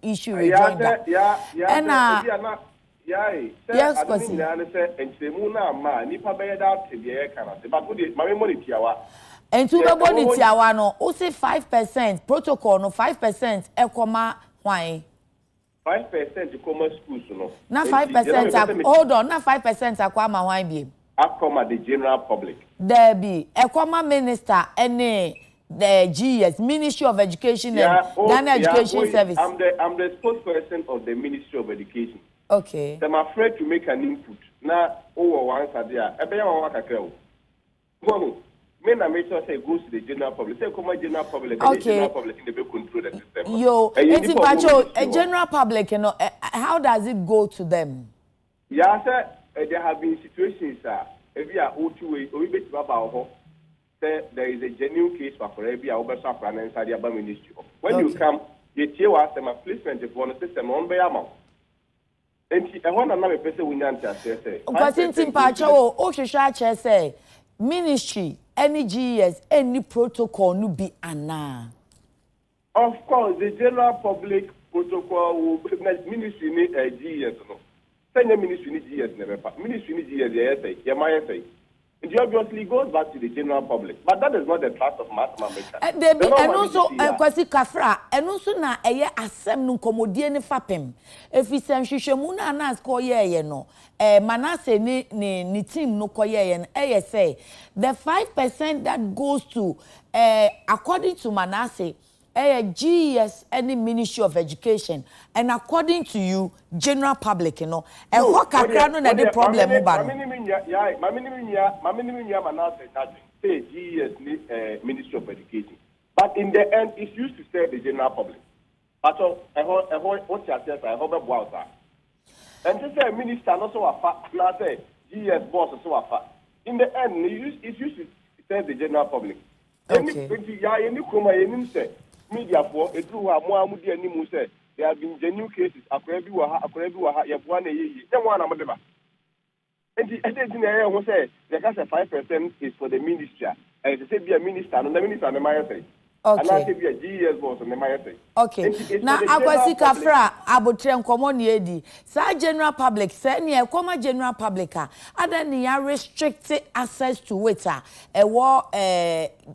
issue rejoin that na yes kwasi na say enchemu na ma nipa be da te de ye kana se but we ma me monitor tiawa entu be monitor tiawa no o say 5% protocol no 5% e koma hwan 5% common schools no. Na 5% hold on, na 5% akwa ma hwan bi. Akoma the general public. There be ekoma minister any the GS Ministry of Education and Ghana Education Service. I'm the spokesperson of the Ministry of Education. Okay. So I'm afraid to make an input. Na once there. Ebe ya wa kakra o. Go men na make sure say goes to the general public. Say come general public and the general public in the be control the system. Yo, it's pacho a general public, you know, how does it go to them? Yeah, sir, there have been situations if you are O2 or bit about say there is a genuine case for Arabia over Safran inside the ministry. When you come, you tell us them a placement for the system on by amount. And I want another person we need to say. Because in pacho o hwehwa say ministry any GS, any protocol no be ana. Of course, the general public protocol will ministry need a GS no. Send ministry need GS never. Ministry need GS yes, It obviously goes back to the general public, but that is not the trust of mass maker. And also, kwasi kafra, and also na eye asem no komodie ne fapem. If we say hwehwemu na na ko ye no, Manasseh ni team no ko ye no, say the 5% that goes to according to Manasseh GES any Ministry of Education, and according to you, general public, you know, and what kakra no the problem about. Manasseh say GES Ministry of Education, but in the end, it's used to serve the general public. But what you say, I hope about that. And to say minister also a fact, now say GES boss also a fact. In the end, it's used to serve the general public. Okay. Media for a true Muhammad and Nimu said there have been genuine cases. Akrebiwa, you have one a year. Then one among them. And the engineer who said the 5% is for the minister. And to say be a minister, and the minister and the mayor say. Okay. And I say be a GES boss and the mayor say. Okay. Now, Akwasi Kafra, Abotrem Komoni Edi. Sa general public, say ni ekoma general public ada ni ya restricted access to it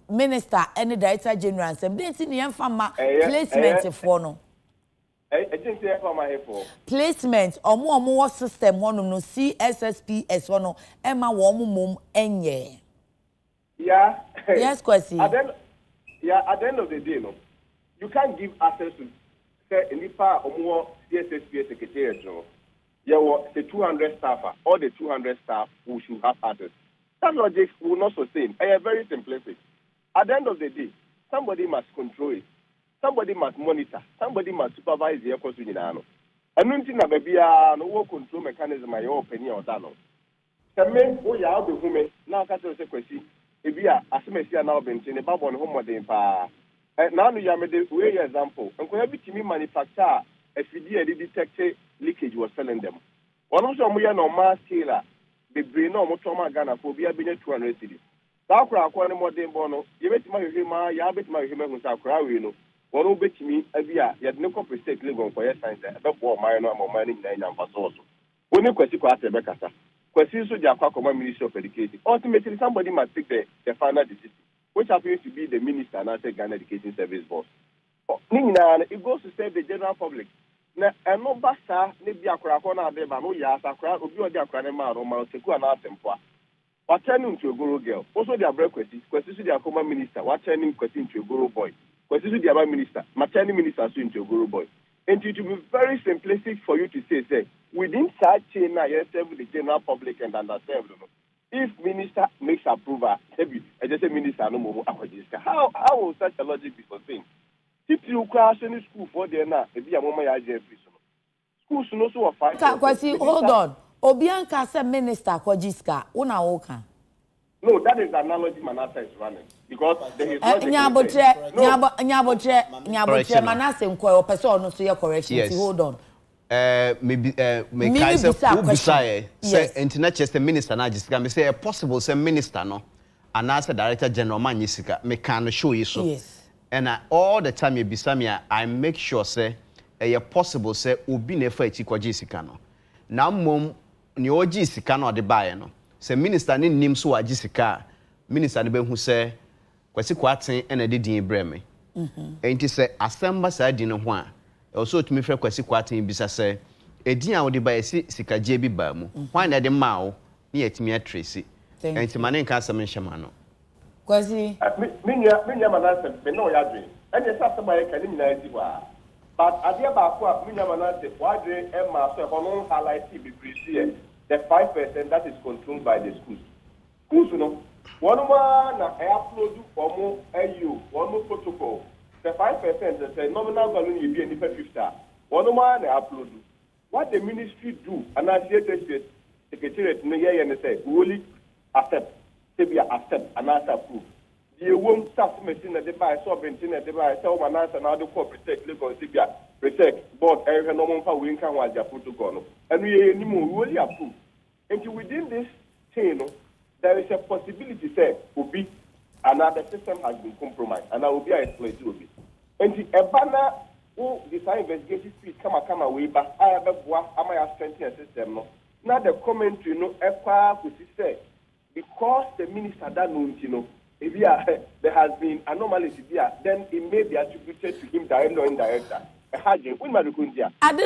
minister any director general sem dey ti ni emfama placement for no. I think say for my for. Placement omo system honum no CSSPS hono ema wo mom enye. Yeah. Yes, Kwasi. At the end of the day, no, you can't give access to say any part or more CSSPS secretariat. The 200 staff, all the 200 staff who should have access. That logic will not sustain. I am very simplistic. At the end of the day, somebody must control it. Somebody must monitor. Somebody must supervise the economy. And nothing na baby no control mechanism. My opinion on that. The men who are the women now can't say question. If you are as me see now been in the Babon home de pa now you made the way example and could have me manufacture a CD detect leakage was selling them. One of them we are no mass scale the brain no trauma Ghana for be 200 cities. That crowd more than bono, you bet my him, ya bet my him who crowd you know. One bet me a year, you had no compensate legal for your science about my normal money in also. When you question Becassa. Question the Aqua Ministry of Education. Ultimately, somebody must take the final decision, which happens to be the minister and the Ghana Education Service boss. It goes to serve the general public. Now, and no basta, maybe a cracona, no yas, a crowd of your Diacranema or Maltecu and Artempoa. What turning to a guru girl? Also, their breakfast, questions to the Akoma minister, what turning question to a guru boy, questions to the other minister, maternity minister soon to a guru boy. And it will be very simplistic for you to say, within such chain, I serve the general public and understand. If minister makes approval, I just say minister no more. How will such a logic be sustained? If you crash any school for the now, if you are more schools no so fight. Kwasi, hold on. Obianka said minister Kwajiska, una oka. No, that is the analogy Manasseh is running. Because there is Nyabotre, Manasseh nko person no so your correction. Yes. Hold on. Maybe I say internet just the minister na Jessica me say possible say minister no and as director general man Jessica me can show you so. Yes. And all the time you be I make sure say possible say obi na fa echi kwa Jessica no. Na mom ni o Jessica no de bae no. Say minister ni nim so wa Jessica minister ne be hu say kwasi kwaten na de din breme. Enti say assemble sa di no ho a also to me frɛ kwasi kwaten bisa sɛ edin a wode ba yesi sikaje bi ba mu hwan na de ma wo ne yetimi atresi enti mane nka asɛm nhyɛma no kwasi minya Manasseh me no ya dwen ɛne sɛ asɛm ayɛ kane nyina adi wa but adeɛ baako a minya Manasseh wadwen ɛma so ɛhɔ highlight bi the 5% that is controlled by the schools no one na upload omo ayo one protocol. The 5% is a nominal value you be any 50. One man upload. What the ministry do, and I say the secretariat no year and say, we only accept, accept, and I approve. You won't start machine at the buy, sovereignty at the buy, so Manasseh and other corporate protect legal Sibia, protect, but every normal for we can watch your protocol. And we only approve. And within this chain, there is a possibility, say, will be another system has been compromised, and I will be exploited with it. And the banner who design investigation speed come away back. I have a strengthening a system. No, now the commentary no equal to say because the minister that knows, if there has been anomalies there, then it may be attributed to him directly or indirectly. I didn't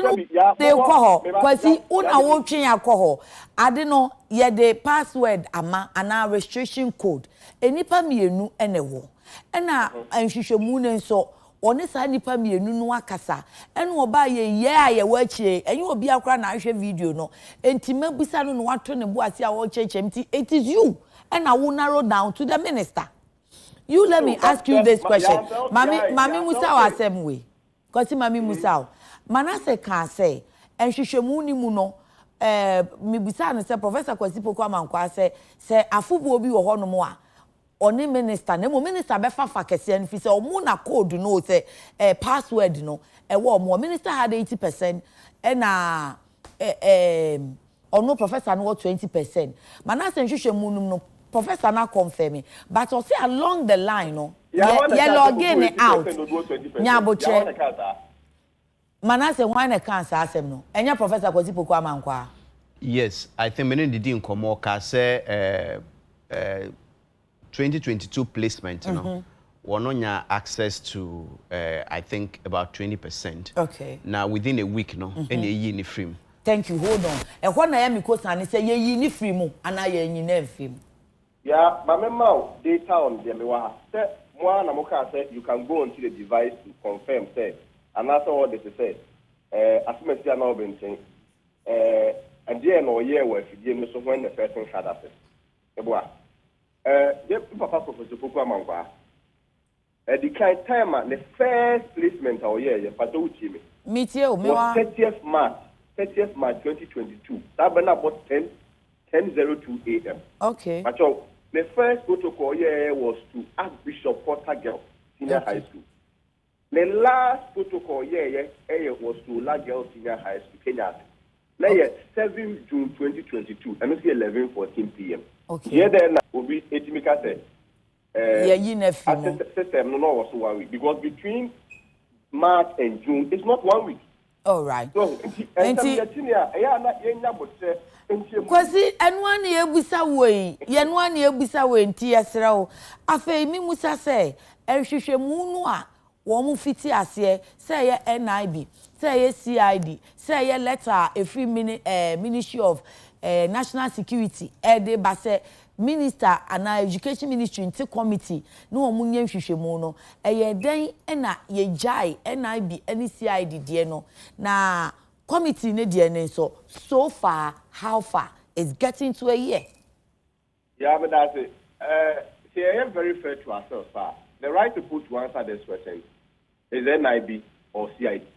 know they call because una watching alcohol. I don't know yet the password ama and our registration code. Enipa mienu enewo. Ena nhwehwemu nso one sa nipa mienu no akasa. Ena oba ye wachi enyi obi akra na ahwe video no. Enti mabisa no wato ne bo ase a wo chechem ti it is you. Ena wo narrow down to the minister. You let me ask you this question. Mami Musa wasem we. Because Mami Musa, Manasseh can say, and she should muni muno, Mibisa, say, Professor Kwasipo Kwamankwa say, a football be or more. Only minister, no minister, Befa Fakesi, and if it's a mona code, say, a password, a war more. Minister had 80%, and or no professor, no 20%. Manasseh and she should no professor now confirming, but also along the line, log in out. Nyaboche. Manasseh why cancer asem no. Enya Professor Kwasipo Kwamankwa. Yes, I think many didn't come more say 2022 placement, one on your access to I think about 20%. Okay. Now within a week, any year in frame. Thank you. Hold on. And when I am because say ye ni free mo and I ye ni film. Yeah, my memo data on the mewa. Say more na moka say you can go onto the device to confirm say and that's all this is say. As I now been saying. And then no year where if you so when the person had access. Eboa. The papa Professor Kwamankwa. The kind time the first placement our year but uchi me. Meet you me wa 30th March 2022. That been about 10:02 a.m. Okay. But the first protocol here was to Archbishop Porter Girls Senior High School. The last protocol here was to La Girls Senior High School, Kenya. Now, 7 June 2022, and it's 11:14 p.m. Okay. Here then will be 80 said. System no was 1 week because between March and June it's not 1 week. All right. So, Kwasi enwa na ebusa wei yenwa na ebusa wei nti yesra wo afei mi musa say ehwehwemu no a wo mu fiti ase say ye NIB say ye CID say ye letter a free Ministry of National Security de ba say minister and education ministry into committee no omu nye hwehwemu no eye den na ye jai NIB any CID de no na committee ne de so far how far is getting to a year. Yeah, but that's it. See, I am very fair to ourselves. The right to put to answer this question is NIB or CID.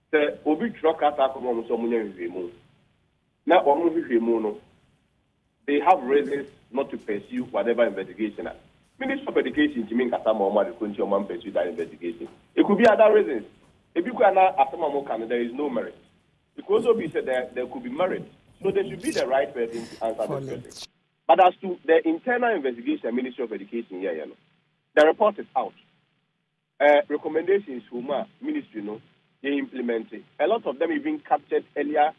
The obi truck attack on someone now they have reasons not to pursue whatever investigation. Minister of Education, Jimmy Kasama, the country man pursue that investigation. It could be other reasons. If you can ask there is no merit. Because of said there could be merit. So there should be the right person to answer this question. But as to the internal investigation, Ministry of Education, the report is out. Recommendations from ministry, they implemented. A lot of them even captured earlier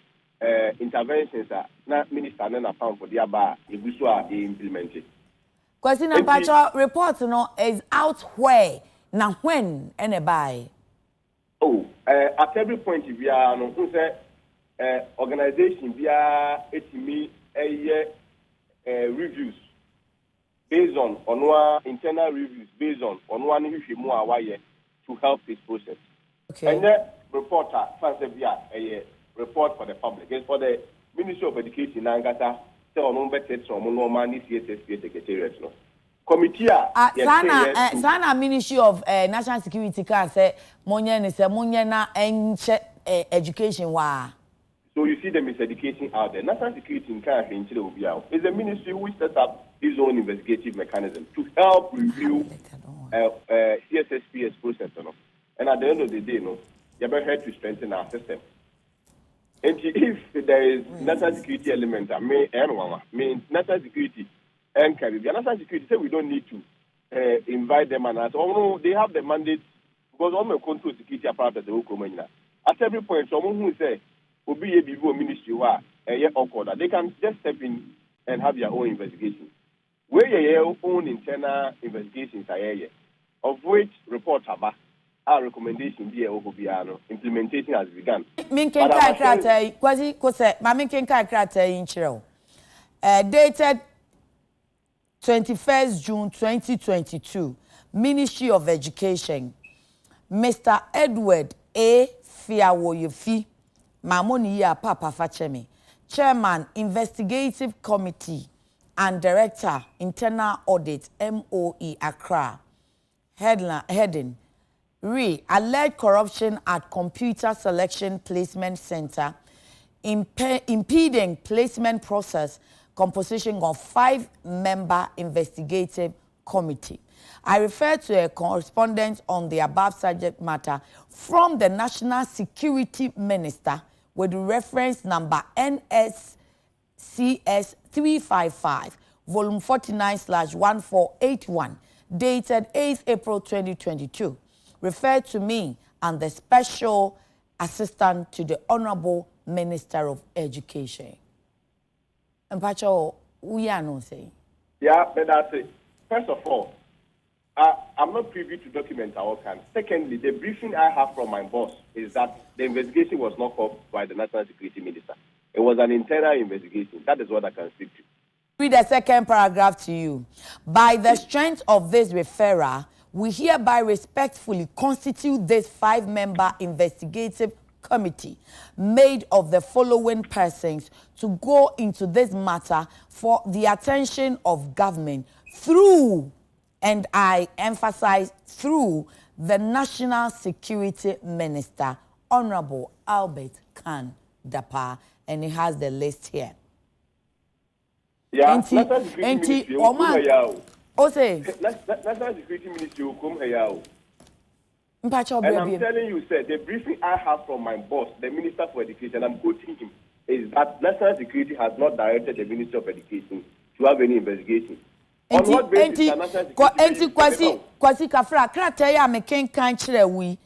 interventions that minister and found for the aba they implemented. Question and report is out where now when and by. Oh, at every point we are organization via etimi reviews based on our internal reviews based on one issue to help this process. Okay. And the reporter via a report for the public. It's for the Ministry of Education Nangata so on better from normal CSSP secretariat. Committee sana Ministry of National Security can say monye na enche education wa. So you see the miseducation out there. National Security in Canada is a ministry which set up its own investigative mechanism to help review CSSPS process. And at the end of the day, you're here to strengthen our system. And if there is national security element, national security and Caribbean national security say we don't need to invite them and they have the mandate because all my control security apparatus at every point someone who say will be a ministry awkward. They can just step in and have their own investigation. where your own internal investigations are here, of which report about our recommendation be Obiano, implementation has begun. Minkin Kai quasi Kose, Maminkin Kai Krata in Chiro. Dated 21st June 2022, Ministry of Education. Mr. Edward A. Fiawoyefi, Mamoni ya Papa Fachemi, Chairman, Investigative Committee and Director, Internal Audit, MOE, Accra. Heading, alleged corruption at Computer Selection Placement Center, impeding placement process, composition of 5-member investigative committee. I refer to a correspondence on the above subject matter from the National Security Minister with reference number NSCS 355, volume 49/1481, dated 8th April 2022. Referred to me and the Special Assistant to the Honorable Minister of Education. And Pacho, we are not saying. Yeah, but that's it. First of all, I'm not privy to documents all can. Secondly, the briefing I have from my boss is that the investigation was not called by the National Security Minister. It was an internal investigation. That is what I can speak to. Read the second paragraph to you. By the strength of this referral, we hereby respectfully constitute this 5-member investigative committee made of the following persons to go into this matter for the attention of government through, and I emphasize through, the National Security Minister, Honorable Albert Khan Dapa, and he has the list here. Yeah, National Security Ministry will come here. And I'm telling you, sir, the briefing I have from my boss, the Minister for Education, I'm quoting him, is that National Security has not directed the Minister of Education to have any investigation. On what basis the National Security Kwasi Kafra, Krateya Meken Kanchre we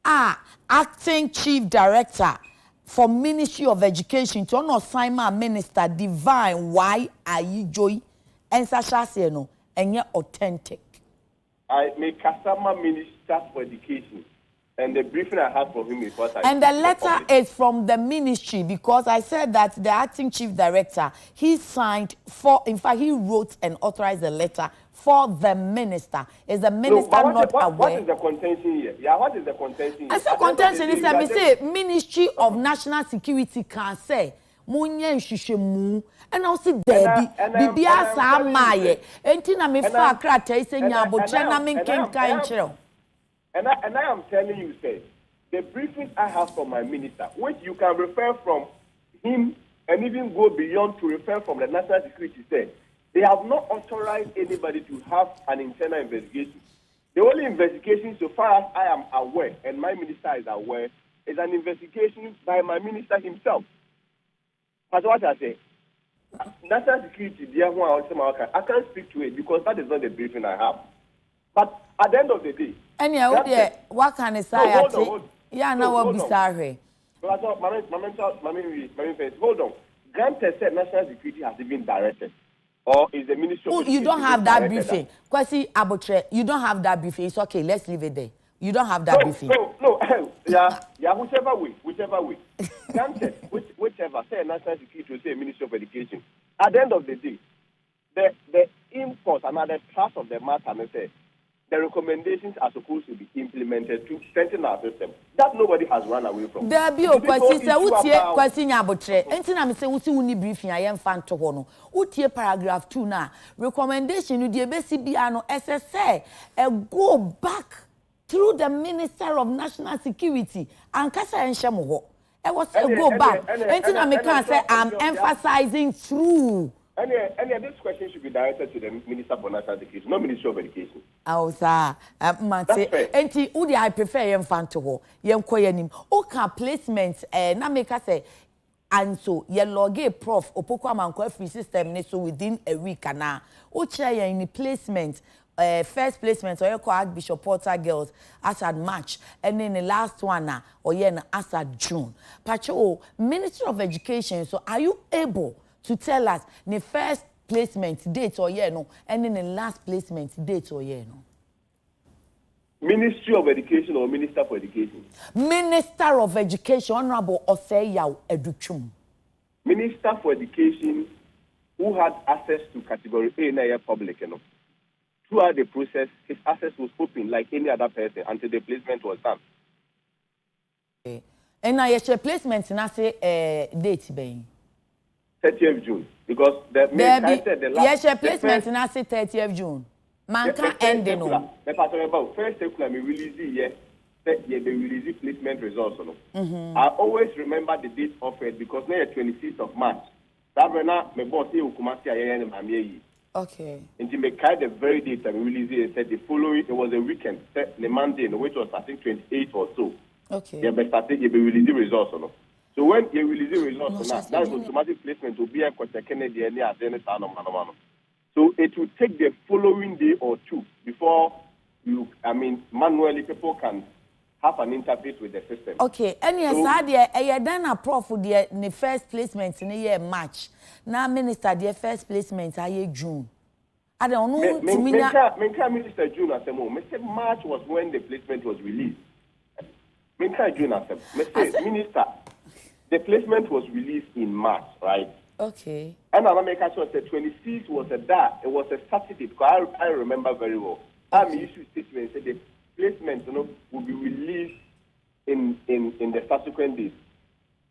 are acting Chief Director for Ministry of Education to honor Simon Minister Divine why are you joy and Sasha no and yet authentic. I make customer Minister for Education, and the briefing I have from him is what I. And the letter is from the ministry because I said that the acting chief director, he signed for, in fact, he wrote and authorized the letter for the minister. Is the minister not aware? What is the contention here? Yeah, what is the contention? I said contention is that me say Ministry of National Security can say Munye Shishemu. And I see Debbie, Bibia Samaye, Entina me fa krata ise nyabo chena minken kanchero. And I am telling you, sir, the briefings I have from my minister, which you can refer from him and even go beyond to refer from the National Security, said they have not authorized anybody to have an internal investigation. The only investigation, so far as I am aware, and my minister is aware, is an investigation by my minister himself. That's what I say. National Security, I can't speak to it because that is not the briefing I have. But at the end of the day, what can I say? Yeah, now what be sorry. Hold on. Granted said National Security has been directed. Or is the Ministry of You don't have that briefing. Kwasi Abotre, you don't have that briefing. It's okay, let's leave it there. You don't have that briefing. No. Yeah, whichever way. Granted, whichever, say National Security or say Ministry of Education. At the end of the day, the import and the thrust of the matter, say, the recommendations are supposed to be implemented to strengthen our system. That nobody has run away from. There be a question, say, utie question Abotre. Entina me say uti uni briefing I am fan to hono. Utie paragraph 2 na. Recommendation you the BCB no SSA go back through the Minister of National Security and kasa enshemo ho. I was say go back. Entina me can say I'm emphasizing through. And this question should be directed to the Minister for National Security, not Ministry of Education. Oh, sir. Enti, udi I prefer yem fanto ho. Yem koyenim. Oka placement na make us say and so ye loge prof opoko amanko free system ne so within a week na. O chair ye in placement first placement or your Archbishop Porter girls as at March and then the last one or yen as at June. Pacho Ministry of Education, so are you able to tell us the first placement date or year no, and then the last placement date or year no. Ministry of Education or Minister for Education? Minister of Education, Honorable Oseyaw Educhum. Minister for Education, who had access to Category A in a public, you know. Throughout the process, his access was open like any other person until the placement was done. Okay. And now your placement in say date being 30th June, because the last yes, placement in say 30th June. Man can't end no. The pattern about first circular me release the release placement results. I always remember the date offered because now 26th of March. That when my boss say Ukumasi ayene mamie. Okay. And to make the very date that we released it said the following it was a weekend, the Monday, which was I think 28 or so. Okay. Yeah, but started you release the results. So when you release the results, that automatic placement will be a Kennedy and so it will take the following day or two before manually people can have an interface with the system. Okay, and yes, I done a prof for the first placement in the year March. Now, Minister, the first placement I June. I don't know. Minister June as Mr. March was when the placement was released. Minister June as Minister, the placement was released in March, right? Okay. And I'm making sure that 26 was a day. It was a Saturday because I remember very well. I'm issue statement said the placement will be released in the subsequent days.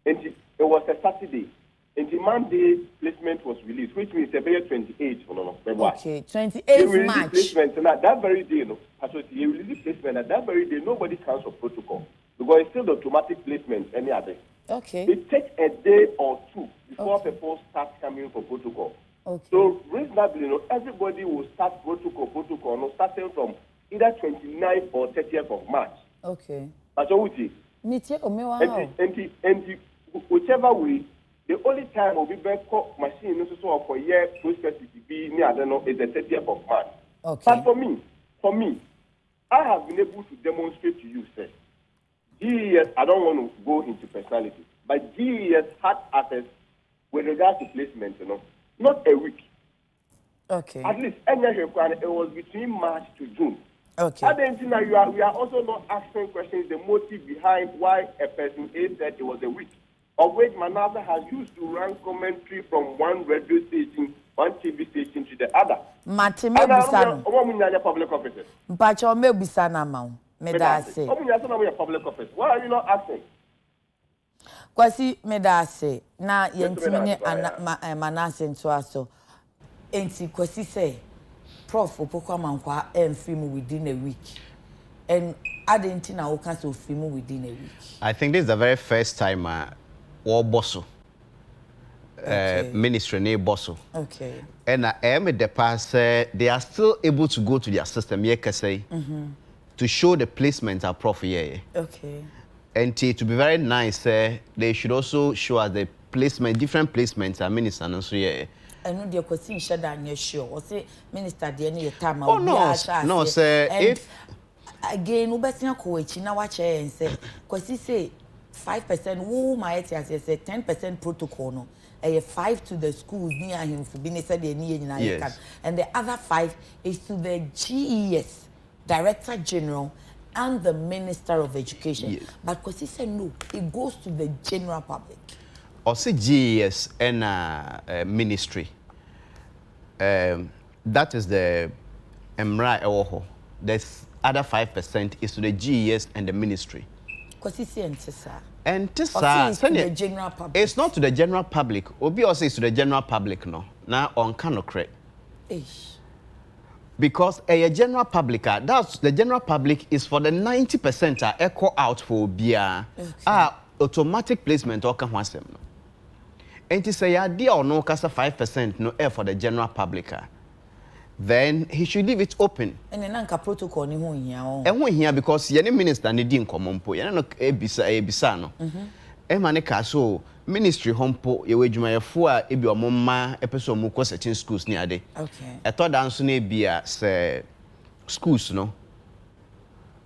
And it was a Saturday. And the Monday placement was released, which means February 28th. Okay, 28th March. Placement, and that very day, you release placement at that very day, nobody counts for protocol because it's still the automatic placement any other. Okay. It takes a day or two before people start coming for protocol. Okay. So reasonably, everybody will start protocol, starting from either 29th or 30th of March. Okay. That's what we and whichever way, the only time will be back machine for year process to be near is the 30th of March. Okay. But for me, I have been able to demonstrate to you, sir. GES, I don't want to go into personality, but GES had access with regards to placement, not a week. Okay. At least, it was between March to June. Okay. We are also not asking questions the motive behind why a person A said it was a week, of which Manasseh has used to run commentary from one radio station, one TV station to the other. Matime Busano. Public officers. Mpacho me Busana ma. Medase. Public office. Why are you not asking? Kwasi medase na yentimine Manasseh nto aso. Enti kwasi say prof opokwa mankwa film within a week. And adenti na o can so film within a week. I think this is the very first time war bosso. Ministry ne bosso. Okay. And the past they are still able to go to their system to show the placement are prof here. Okay. And to be very nice, they should also show us the placement, different placements are minister and so here. I know the question share that you sure. Or say minister the any time. Oh no, sir. If again, we better not go each na watch and say, because he say 5%. Who my say 10% protocol no. 5 to the schools near him for being said they need and the other 5 is to the GES. Director General and the Minister of Education. Yes. But because he said no, it goes to the general public. Also GES and ministry. That is the Emra Ewoho. There's other 5% is to the GES and the ministry. Because he said and it's to the general public. It's not to the general public. Obi also is to the general public no. Now on canocre. Because a general public, that's the general public is for the 90% echo out for BIA. Automatic placement or can want them. And to say idea or no cast 5% no air for the general public. Then he should leave it open. And then anka protocol ni ho hia. And ho hia because any minister need in common po. Yana no ebisa no. Emaneka so ministry hompo yewe dwumayefo a ebi omomma epeso mu ko certain schools ni ade. Okay. Eto danso na ebia se schools no.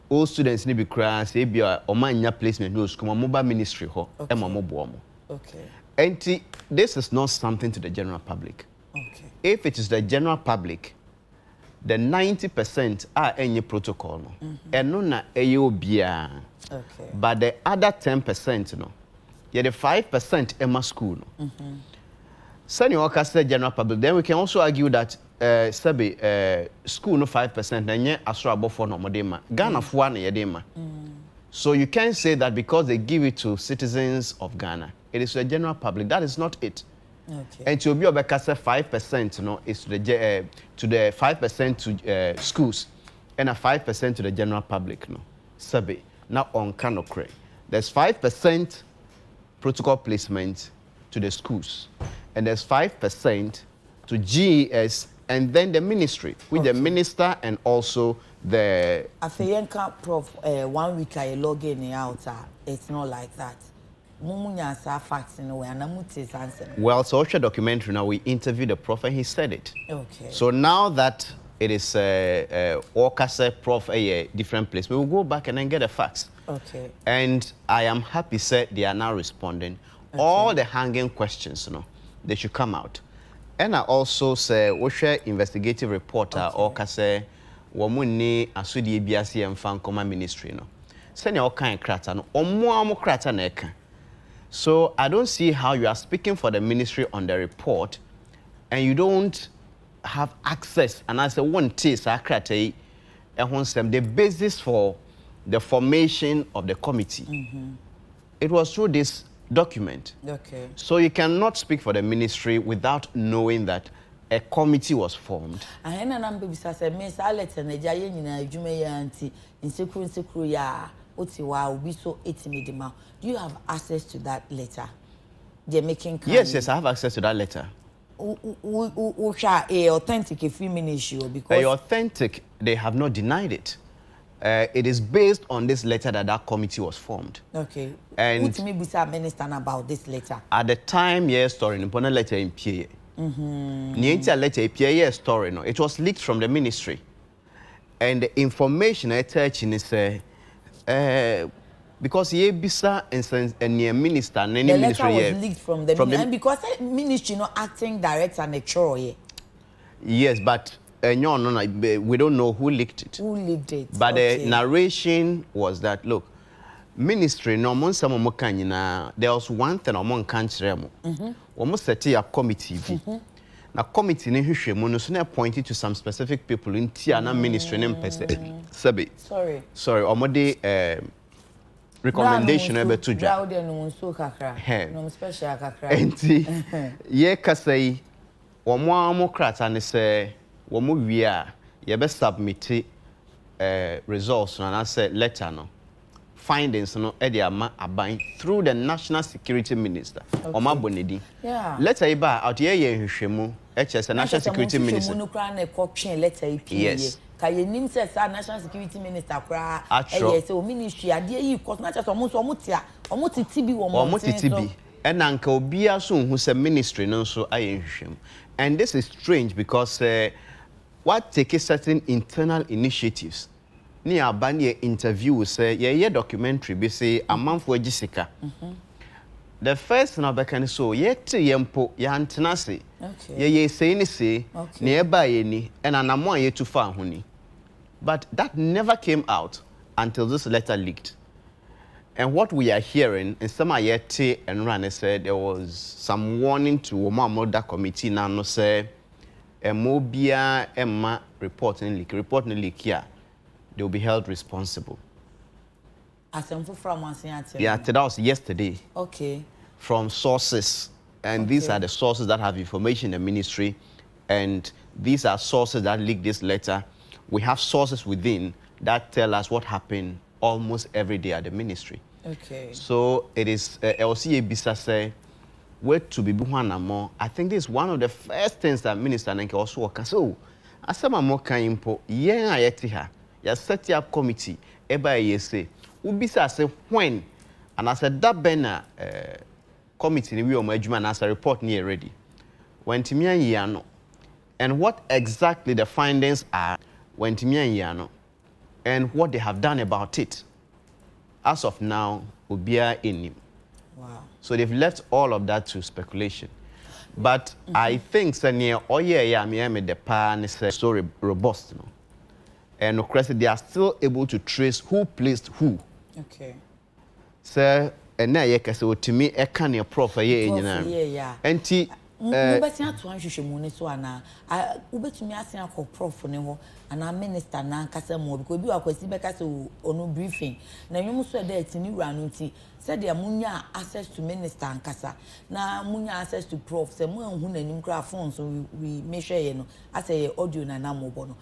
All students ni bi kra se ebia omanya placement no school mobile ministry ho e mamobo omo. Okay. And this is not something to the general public. Okay. If it is the general public, the 90% are any protocol. And no na AOBia. Okay. But the other 10%, no, yeah, the 5% Emma school. No. Send your general public. Then we can also argue that school no 5% and yet Azure above for no modema. Ghana for one yedema. So you can't say that because they give it to citizens of Ghana, it is to the general public. That is not it. Okay. And to be able to say 5%, no, is to the 5% to schools, and a 5% to the general public, no. Sabi now on Kanokre, there's 5% protocol placement to the schools, and there's 5% to GES, and then the ministry with the minister and also the. Afeyenka Prof. 1 week I log in out. It's not like that. Well, social documentary now we interviewed the prof and he said it. Okay. So now that it is Okase Prof a different place, we will go back and then get the facts. Okay. And I am happy said they are now responding. Okay. All the hanging questions, you know, they should come out. And I also say we share investigative reporter Okase Womuni Asudi Biasi and Fankoma Ministry, no. Send all kind krata no. Omo krata na eka. So I don't see how you are speaking for the ministry on the report and you don't have access. And I say one taste the basis for the formation of the committee. It was through this document. Okay. So you cannot speak for the ministry without knowing that a committee was formed. And I'm baby said, Miss Alex and the Jayan Jumeyanti in Secret ya. Do you have access to that letter? They're making. Yes, I have access to that letter. Authentic if you issue because authentic, they have not denied it. It is based on this letter that committee was formed. Okay. And what me minister about this letter? At the time, yes, story in letter in PA. Letter PA story no. It was leaked from the ministry, and the information I touch in is because ye bisa and near minister and any ministry the letter was leaked from the ministry, and because the ministry not acting director and lecturer. Yes, but no, we don't know who leaked it. Who leaked it? But the narration was that look, ministry no mon some there was one thing among country almost set up committee. Now committee ni hwehwe mu no so na pointed to some specific people in Tiana ministry name person. Sorry, omode recommendation ebe to dra. No special kakra. Enti ye kasai omo krata ne se womo wi a ye be submit results na say letter no findings no e dey ama aban through the national security minister Oma Bonedi. Yeah. Letter iba out ye hwehwemu HS national security minister. Yes. Kayenim say national security minister kra say o ministry ade yi cause na chese omo titibi wo mo titibi and anka obia so hu say ministry no so ayehwehwem. And this is strange because what take certain internal initiatives ni abanye interview say ye documentary be say amanfo agisika. The first na bekan so yet yempo ya antenase ye say ni say na e ba ye ni and anamo ye tu fa ho ni. But that never came out until this letter leaked. And what we are hearing in some ayete and Rane said there was some warning to Omamoda committee now no say Mobia Emma reporting leak here, they will be held responsible. Yeah, that was yesterday. Okay. From sources. And these are the sources that have information in the ministry. And these are sources that leaked this letter. We have sources within that tell us what happened almost every day at the ministry. Okay. So it is LCA Bisa say where to be more. I think this is one of the first things that Minister Nenke also work. So asema mo kan impo yen ayeti ha ya set up committee eba yese ubisa say when and I said that bena committee ni we o adwuma na as a report near ready when timia yano and what exactly the findings are when timia yano and what they have done about it as of now will be in him. Wow. So they've left all of that to speculation. But I think say near yeah me the pan is so robust no. And of course they are still able to trace who placed who. Okay. So and na ye kase otimi e kan your prof ye enyina. Yeah. Enti ubeti atu anhwehwe mu ne so ana ubetumi asen akọ prof ne ho ana minister na nkasa mo because bi wakwasi beka se onu briefing na nwum so da atini wura no nti se de munya access to minister nkasa na munya access to prof se mu anhu nanim kra phone so we make sure ye no ase audio na na mo bo no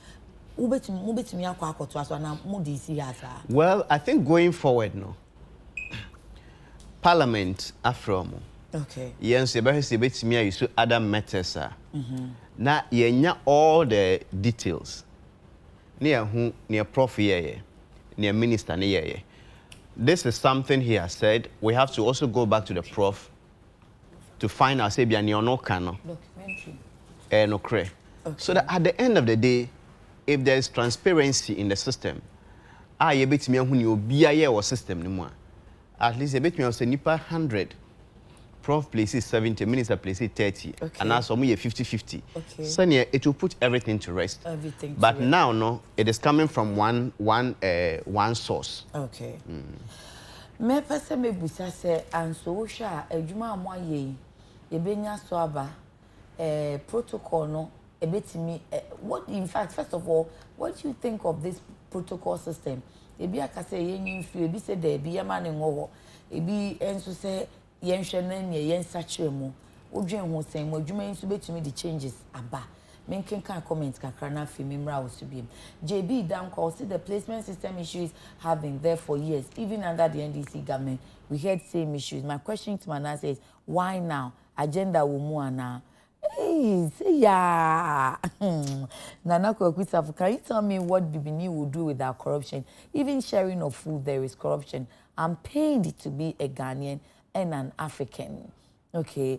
ubetumi akọ akoto aso na mu di si asa. Well, I think going forward no. Parliament afromo. Okay. Yes, you so other matters. Now, you all the details. Near who, near prof here, near minister here. This is something he has said. We have to also go back to the prof to find out, say, no cano. Documentary. No cray. So that at the end of the day, if there is transparency in the system, you bet me who you be a system no more. At least a bit me say nipa 100. Prof places 70, minister places 30. Okay. And now some 50-50. Okay. So it will put everything to rest. Everything. But now no, it is coming from one source. Okay. Me pese me busa se anso sha adwuma amwa ye benya so aba protocol no ebetimi what in fact first of all what do you think of this protocol system? Ebi akase yenyin fi ebi se da ebi yema ne ngo ebi enso se yenhwe na ne yensa kyeremu odwen ho sen mo adwuma enso betumi the changes aba menken kan comment kakra na fi memra wo so biem JB Danko see the placement system issues have been there for years even under the NDC government we had same issues. My question to Manasseh is why now agenda wo mu ana. Hey, say yeah. Nana Kwakwisafu, can you tell me what Bibini will do with our corruption? Even sharing of food, there is corruption. I'm paid to be a Ghanaian and an African. Okay.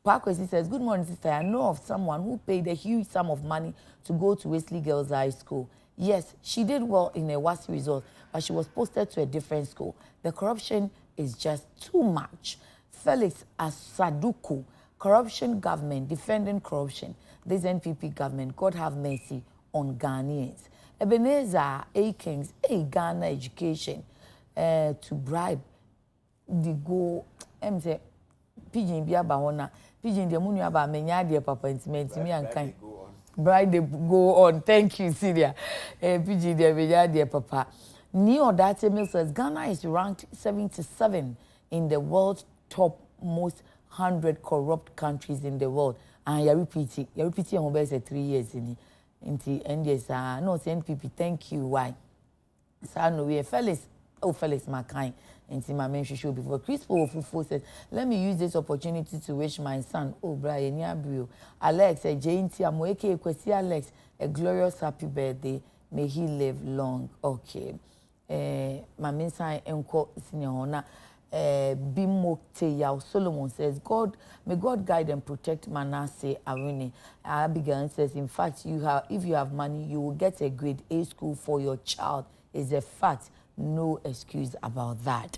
Parkwesi says, good morning, sister. I know of someone who paid a huge sum of money to go to Wesley Girls High School. Yes, she did well in a WASI result, but she was posted to a different school. The corruption is just too much. Felix Asaduku, corruption government, defending corruption. This NPP government, God have mercy on Ghanaians. Ebenezer A. Kings, Ghana education, to bribe the go, say, Pigeon Biabahona, Pigeon the Munyaba, Menya, papa, intimate me and kind. Bribe they go on. Thank you, Celia. Pigeon the Menya, papa. Neo Data Mill says Ghana is ranked 77 in the world's top most 100 corrupt countries in the world. And you repeat it. You repeat it on 3 years in the NDS. No, it's NPP. Thank you. Why? So no, we are Felix. Oh, Felix, my kind. And see my mention show before. Chris Fofufo says, let me use this opportunity to wish my son, oh, Brian Yabrio, Alex, a JNT, Amoeke, Kwesi Alex, a glorious happy birthday. May he live long. Okay. My mensan enko senior honor. Bimokte Yao Solomon says, may God guide and protect Manasseh Awuni. Abigail says, in fact, if you have money, you will get a grade A school for your child. It's a fact. No excuse about that.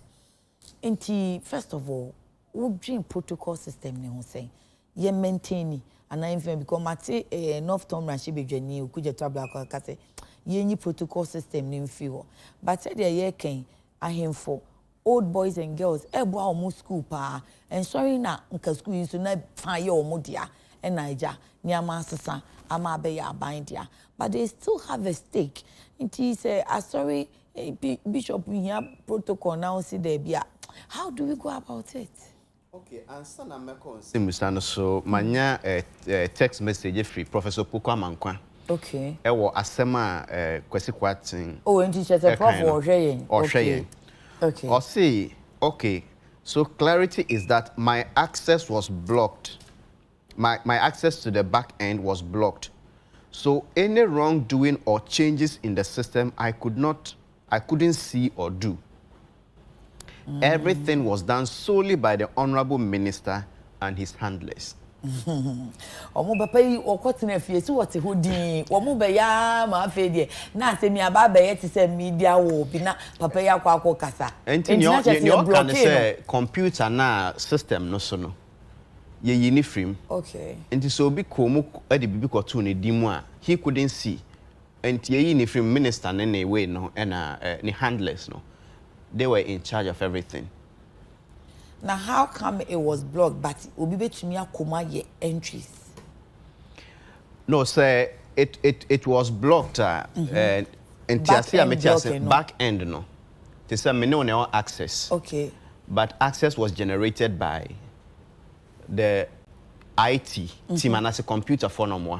First of all, we bring protocol system ne ho say. Ye maintain and I even because mate North Tom Rashi be jeni ukuja tabla ka say ye ni protocol system ne mfi. But say there ye ken ahemfo old boys and girls ebo omo school pa and sorry na nka school yin so na fa ye omo dia and naija ni ama asesa ama be ya aban dia but they still have a stake. Say sorry Bishop we have protocol now see there be. How do we go about it? Okay, and son Meko so manya text message free Professor Pukwa Mankwa. Okay. Ewo asema kwesi kwatin. Oh, and teacher say prof or sharing. Okay. Okay. Or say, okay, so clarity is that my access was blocked. My access to the back end was blocked. So any wrongdoing or changes in the system, I couldn't see or do. Everything was done solely by the Honorable Minister and his handlers. Omo papa yi okotena fie si wote hodin omo be ya ma fe de na se mi aba be yet se media wo bi na papa ya akwa kasa enti you can say computer na system no so no ye uniform. Okay. And so be komu at the bibi kotuni dimwa. He couldn't see. And ye uniform minister any way no and ni handlers no. They were in charge of everything. Now how come it was blocked but obi betumi akoma ye entries? No, sir, it was blocked and back end no. They said me no access. Okay. But access was generated by the IT team and as a computer for no more.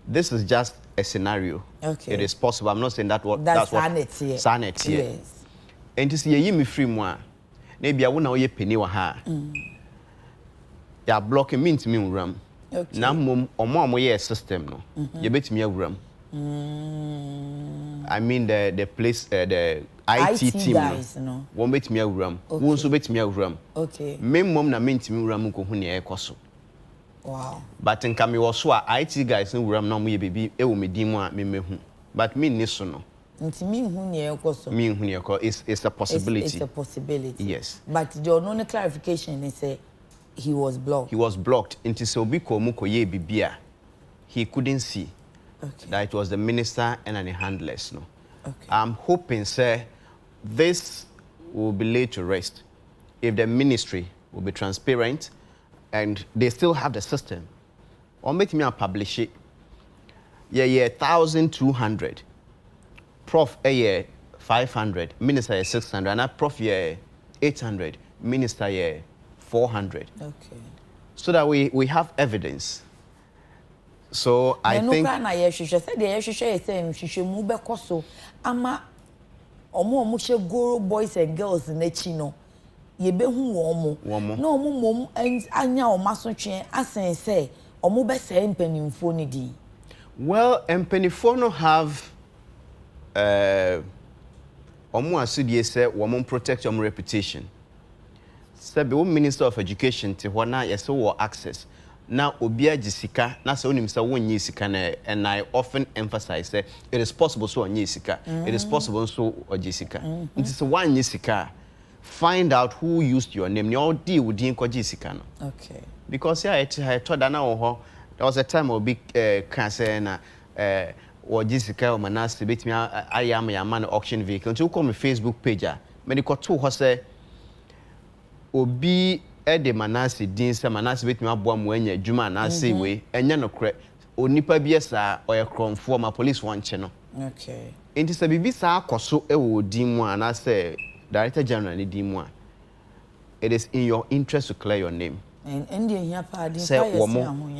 This is just a scenario. Okay. It is possible. I'm not saying that's what Sanet here. Yes. And to see ye me free moi. Maybe I won't know ye penny wa ha. Ya blocking means me ram. Okay. Now mum or more ye system no. You bet me a ram. I mean the place the IT team guys, no. Won't bet me a ram. Won't so bet me a ram. Okay. Me mum na mean to me ram ko huni e koso. Wow. But in kami was so IT guys no ram no me baby e wo me di mu a me mehu. But me ni so no. Nti me hu ne ekoso. Me hu ne eko it's a possibility. It's a possibility. Yes. But the only clarification is he was blocked. He was blocked. Nti so bi ko mu ko ye bibia. He couldn't see. Okay. That it was the minister and the handlers no. Okay. I'm hoping sir this will be laid to rest if the ministry will be transparent and they still have the system. Or make me publish it. Yeah, 1,200. Prof, 500. Minister, 600. And prof, 800. Minister, 400. Okay. So that we have evidence. So I think. Ama omo she goro boys and girls n'echi no ye behu wo mo na omo mom anya o masotwe asen say omo be say mpanimfo ni di. Well, mpanimfo no have omo asudie say wo protect your reputation. Say be Minister of Education te ho na yese wo access na obia gisika na say onim say wonyi sika na, and I often emphasize say it is possible so onyi sika, it is possible so ogisika. It is one sika. Find out who used your name. You deal with the gisika no. Okay. Because yeah, I told that now there was a time of big cancer na or Jessica or Manasseh bit me I am a man auction vehicle. To come on Facebook page me ko to ho say obi de Manasseh din say Manasseh bit me aboa mo anya adwuma na say we enya no kre onipa bi esa oye kronfo ma police wan che no. Okay. Enti say bibi sa akoso e wo din mu ana say Director General ni din mu a it is in your interest to clear your name. And Indian here pardon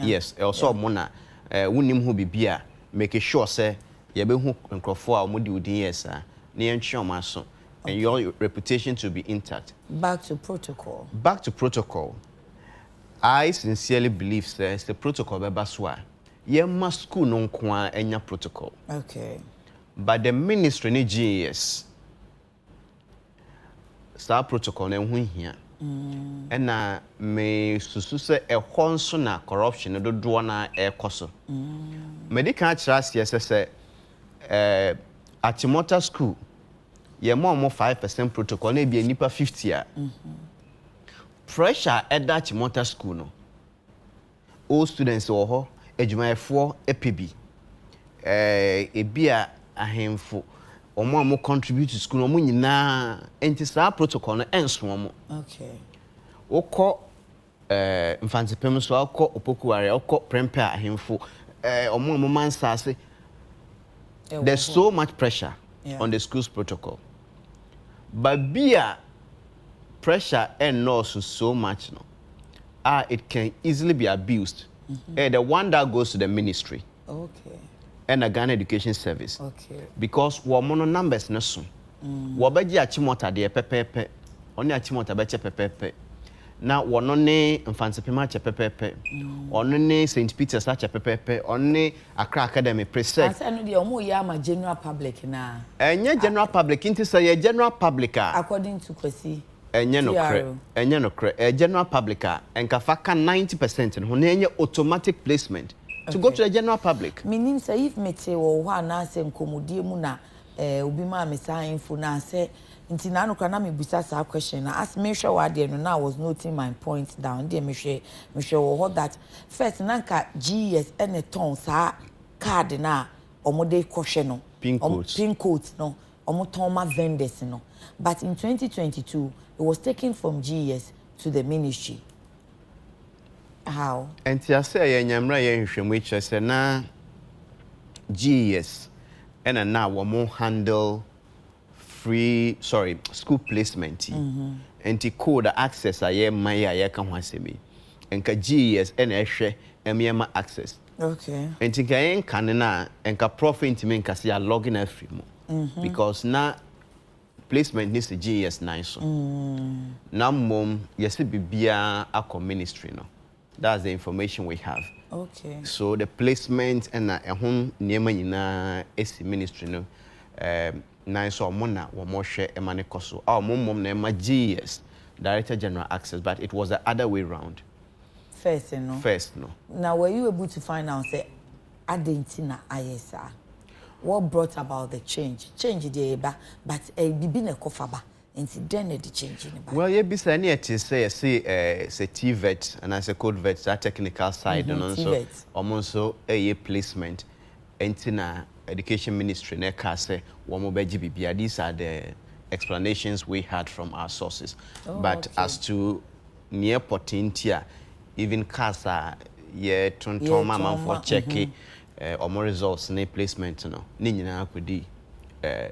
yes also mo na wonim ho bibia make sure say ye be hu nkrofo a mo di udin yes na ye ntwe o maso and your reputation to be intact. Back to protocol. Back to protocol. I sincerely believe say the protocol be baswa ye must school no kwa enya protocol. Okay. But the ministry ni GS star protocol na hu hia. And me susu se ehon so na corruption do na ekoso. Medical trust yes say Achimota school ye more 5% protocol na be nipa 50 a. Pressure at that Achimota school no. All students wo ho adwumayefo epebi. Ebia ahemfo omo contribute to school omo nyina enti sa protocol no enso omo. Okay. Oko mfantepem so akọ opokuare akọ prempe ahemfo omo mansase. There's so much pressure on the school's protocol. But beer pressure and also so much no. It can easily be abused. The one that goes to the ministry. Okay. And a Ghana Education Service. Okay. Because we mono numbers no so. Wabaji achimota de pepepe. Oni achimota beche pepepe. Na wono ne mfansepema che pepepe. Ono ne St. Peter's che pepepe. Oni Accra Academy Presec. Asa no de omo ya ma general public na. Enye general public inti say general public according to Kwesi. Enye no kre. General public enkafa ka 90% no na enye automatic placement. To go to the general public. Meaning say if me say wo ho na say nkomodie mu na obi ma me say info na say Nti na no kra na me busa sa question na as me hwe wa de no na I was noting my points down there me hwe wo that first na nka GS ene ton sa card na omode kohwe no pin codes no omoton ma vendors no but in 2022 it was taken from GS to the ministry. How? And I say ye nyamra ye nhwehwemu eche se na GS and now we more handle school placement. And the code access aye maya ye kan ho asemi. Enka GS and ehwe emiema access. Okay. And think I can na enka profit ntimi nka se ya login every mo. Because na placement needs the GS nine so. Na mom yesi bibia akọ ministry no. That's the information we have. Okay. So the placement and home niema nyina esi ministry no nine so mona wo mo hwe emane koso. Our mom na ema GS Director General Access, but it was the other way round. First, no. First, no. Now, were you able to find out say Adentina ISR? What brought about the change? Change the eba, but bibi ne kofaba. And then the change in the well, yeah, bisa ni ati say TVET and as a code vet that technical side and also a placement entina education ministry ne ka say womo beji bibia. These are the explanations we had from our sources. But okay. As to near potentia even casa ye tonton mama for check or more results ne placement no ni nyina akodi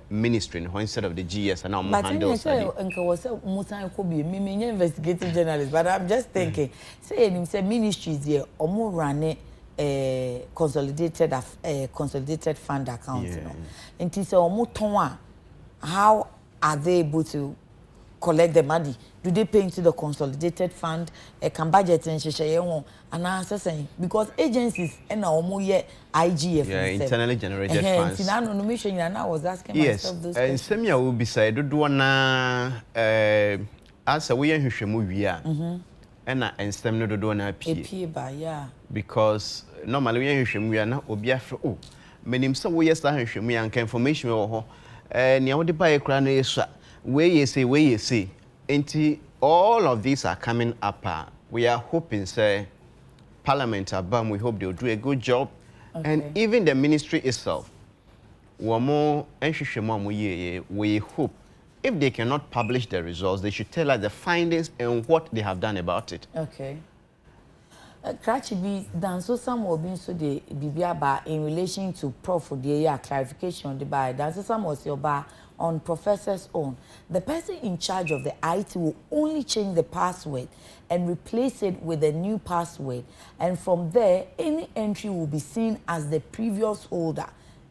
ministry instead of the GS and now more handles study. But was Musa could be me investigative journalist, but I'm just thinking, say ministries here or more run consolidated fund account, you know. And it's a how are they able to collect the money? Do they pay into the consolidated fund? Can budget and share and answer saying because agencies and now ye IGF. Yeah, internally generated funds. And I was asking myself those questions. And Semia will be said, do one as a way in Hushamu, and Stem no do na yeah. Because normally we are not obiafro. Oh, many some way yes, I and information or and you buy a crown where you say, and all of these are coming up. We are hoping, say, Parliament, we hope they'll do a good job. Okay. And even the ministry itself, we hope if they cannot publish the results, they should tell us the findings and what they have done about it. Okay. Krachibi, dan so some will be so the Bibiaba in relation to Prof. The clarification on the bar. Dan so some was your bar on professor's own. The person in charge of the IT will only change the password and replace it with a new password. And from there, any entry will be seen as the previous holder,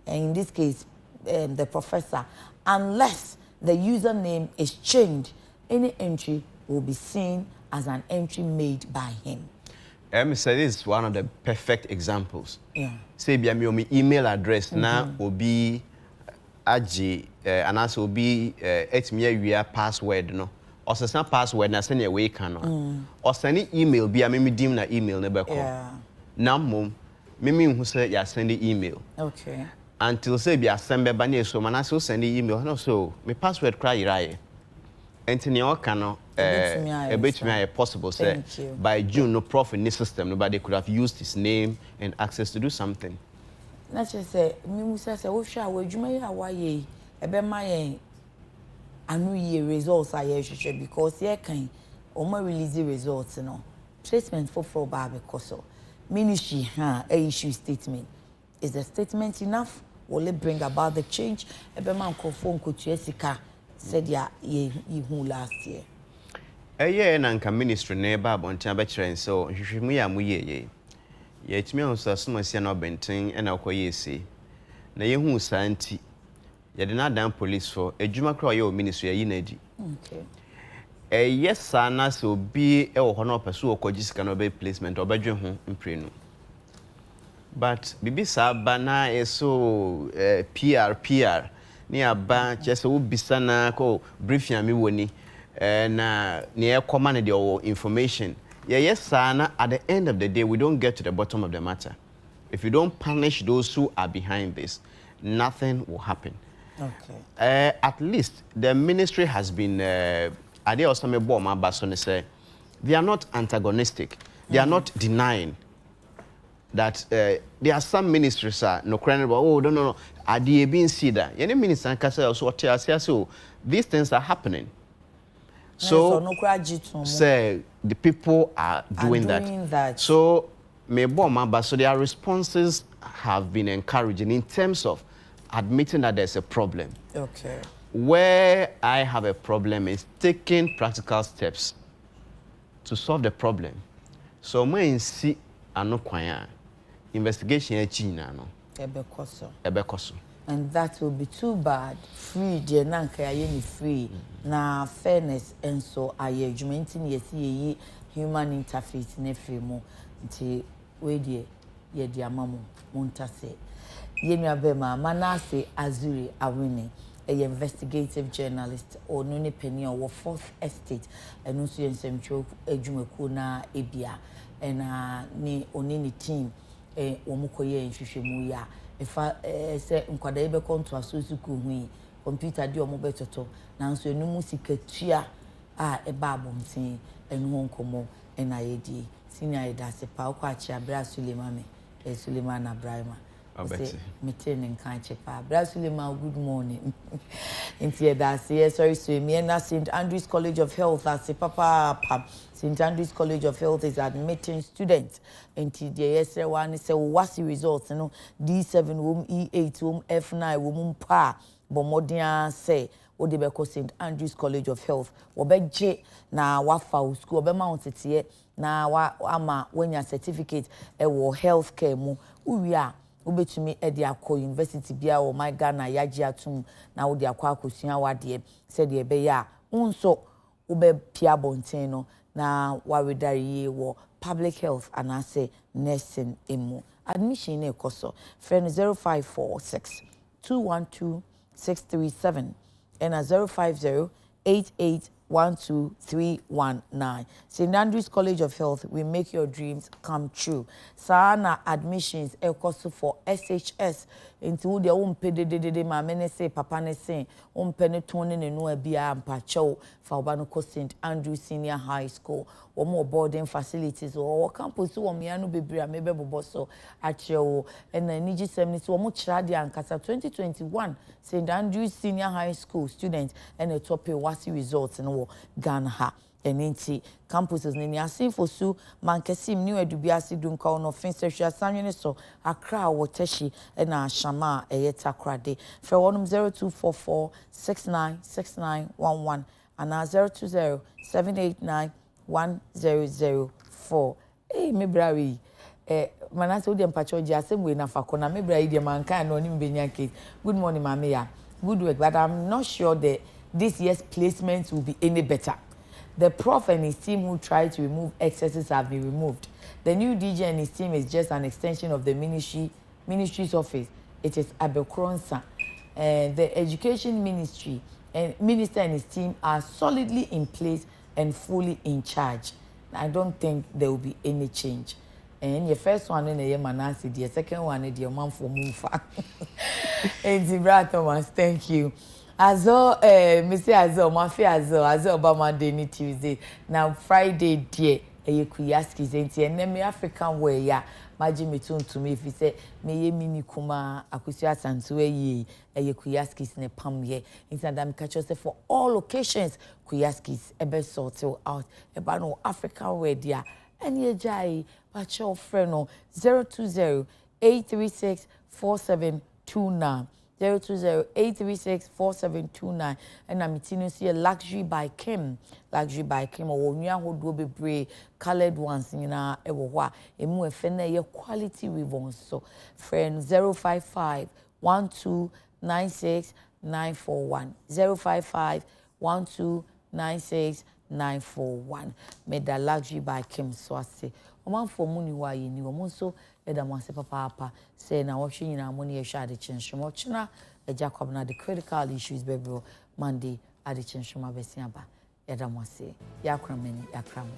and in this case, the professor, unless the username is changed. Any entry will be seen as an entry made by him. Say this is one of the perfect examples. Yeah. Say, be my email address now will be and also will be password no. Or send password na send away can or send email be a me dim na email never call. Yeah. Now mom, me who say ya send the email. Okay. Until say be a send be bani so Manasseh send the email no so me password cry iraye. Entini o cano a bit me possible say by June no prof in this system nobody could have used his name and access to do something. Not just say me musa say wo hwa wo adwuma yi awaye ebe ma yen anu ye results aye hwehwe because ye kan o ma release results no placement for ba because ministry issue statement is the statement enough will it bring about the change ebe ma nkofo nkotua sika said ya who last year na nka ministry na ba bonten abekire so hwehwemu ya mu ye timi on so asomasi na obenten na akoye ese na ye hu santi ye de na dan police for adwuma kra ye o ministry yi na di okay yes na so bi wo ho na opeso okogisi no be placement obedwe ho mprenu but bibi sa ba na eso PR ni aba chese wo bisana ko brief ya mi woni na ne command the information yes na at the end of the day we don't get to the bottom of the matter. If you don't punish those who are behind this, nothing will happen. Okay. At least the ministry has been, I did also say, they are not antagonistic. They are not denying that there are some ministries no crying about, oh, no. I did being see that. Any minister can say, so these things are happening. So, say the people are doing that. So, so their responses have been encouraging in terms of admitting that there's a problem. Okay. Where I have a problem is taking practical steps to solve the problem. So, when see anokwaya investigation no ebekoso. And that will be too bad. Free, dear Nanka, free. Na fairness, and so I argumenting yes, human interface in free more. Until we dear, ye dear mamma, Montase. Yenya Bema, Manasseh Azure Awuni, a investigative journalist, or Nuni Penny or Fourth Estate, and also in Central Ejumekuna Ebia, and ni onini team, a Omukoye in Shishimuya. If I say Nkwadebe come to Asusuku hui, computer di omo betoto, nanso enumu siketua a babom tin enu honkomo enayedi senior ida se pa kwa chia bra Suleiman Suleiman Abrahima meeting in kanche pa bra Suleiman good morning inti eda se sorry so me na St Andrews College of Health as papa St Andrews College of Health is admitting students into the SR1 say what's the results no D7 wom E8 wom F9 wom pa bomodian say o de be ko St Andrews College of Health obeje na wafa school obe ma ontete na wa ama wenya certificate e wo healthcare mu uwia ubetumi e de akọ university bia o my Ghana yaji atum na wo de akọ akosua wade said de be ya unso ube pia bonten no na waredari wo public health and I say nursing emu admission e koso friend 0546 212 637 and a 050 8812 St Andrews College of Health, we make your dreams come true. Sana admissions ekoso for SHS into the de ma Manasseh papa ne say penetone ne no bia mpacho for Obanoko St Andrews Senior High School or more boarding facilities or campus or mianu bebre mebe boboso acho and niji semnis or mo chadi ankasa 2021 St Andrews Senior High School students and a top wasi results in Ghana ha enenti campuses ni asin fosu mankesim ni edubiasi dunka no finsehwa sanwene so akra woteshi na ashama eyetakrade fe wonum 0244 696911 and 020 789 1004 mebrawi Manasseh odi empacho ji asemwe na fakona mebrawi de manka no ni mbenya case. Good morning mama ya good work but I'm not sure that this year's placements will be any better. The prof and his team who tried to remove excesses have been removed. The new DJ and his team is just an extension of the ministry's office. It is Abekronsa. The education ministry and minister and his team are solidly in place and fully in charge. I don't think there will be any change. And your first one in the Manasseh, the second one in the man for Mumfa. And Zibra Thomas, thank you. Azure, Mr. Azure, Mafia Azure, Obama Day ni Tuesday. Now Friday, dear, Kuyaski Zenti, and then me African way, ya. Maji me tune to me if you say, me ye mini kuma, akusia sansuwe ye, Kuyaski's ne pam ye. Inside them catch us for all occasions, Kuyaski's ebe sorted out, about no African way, dear. And ye jai, but your friend, 020 836 4729. 020-836-4729 and I'm meeting see a luxury by Kim or new hodo bebre colored ones nyina e wo ho a emu efe na ye quality ribbons so friend 055 1296 941 055 1296 941 me da luxury by Kim so ase oman for muni wa yi ni omo so edamase papa say na wo hwe nyina mo ne ye hwa ade chenhwemo chena Jacob na the critical issues baby Monday ade chenhwemo abesiaba edamase yakramani yakramo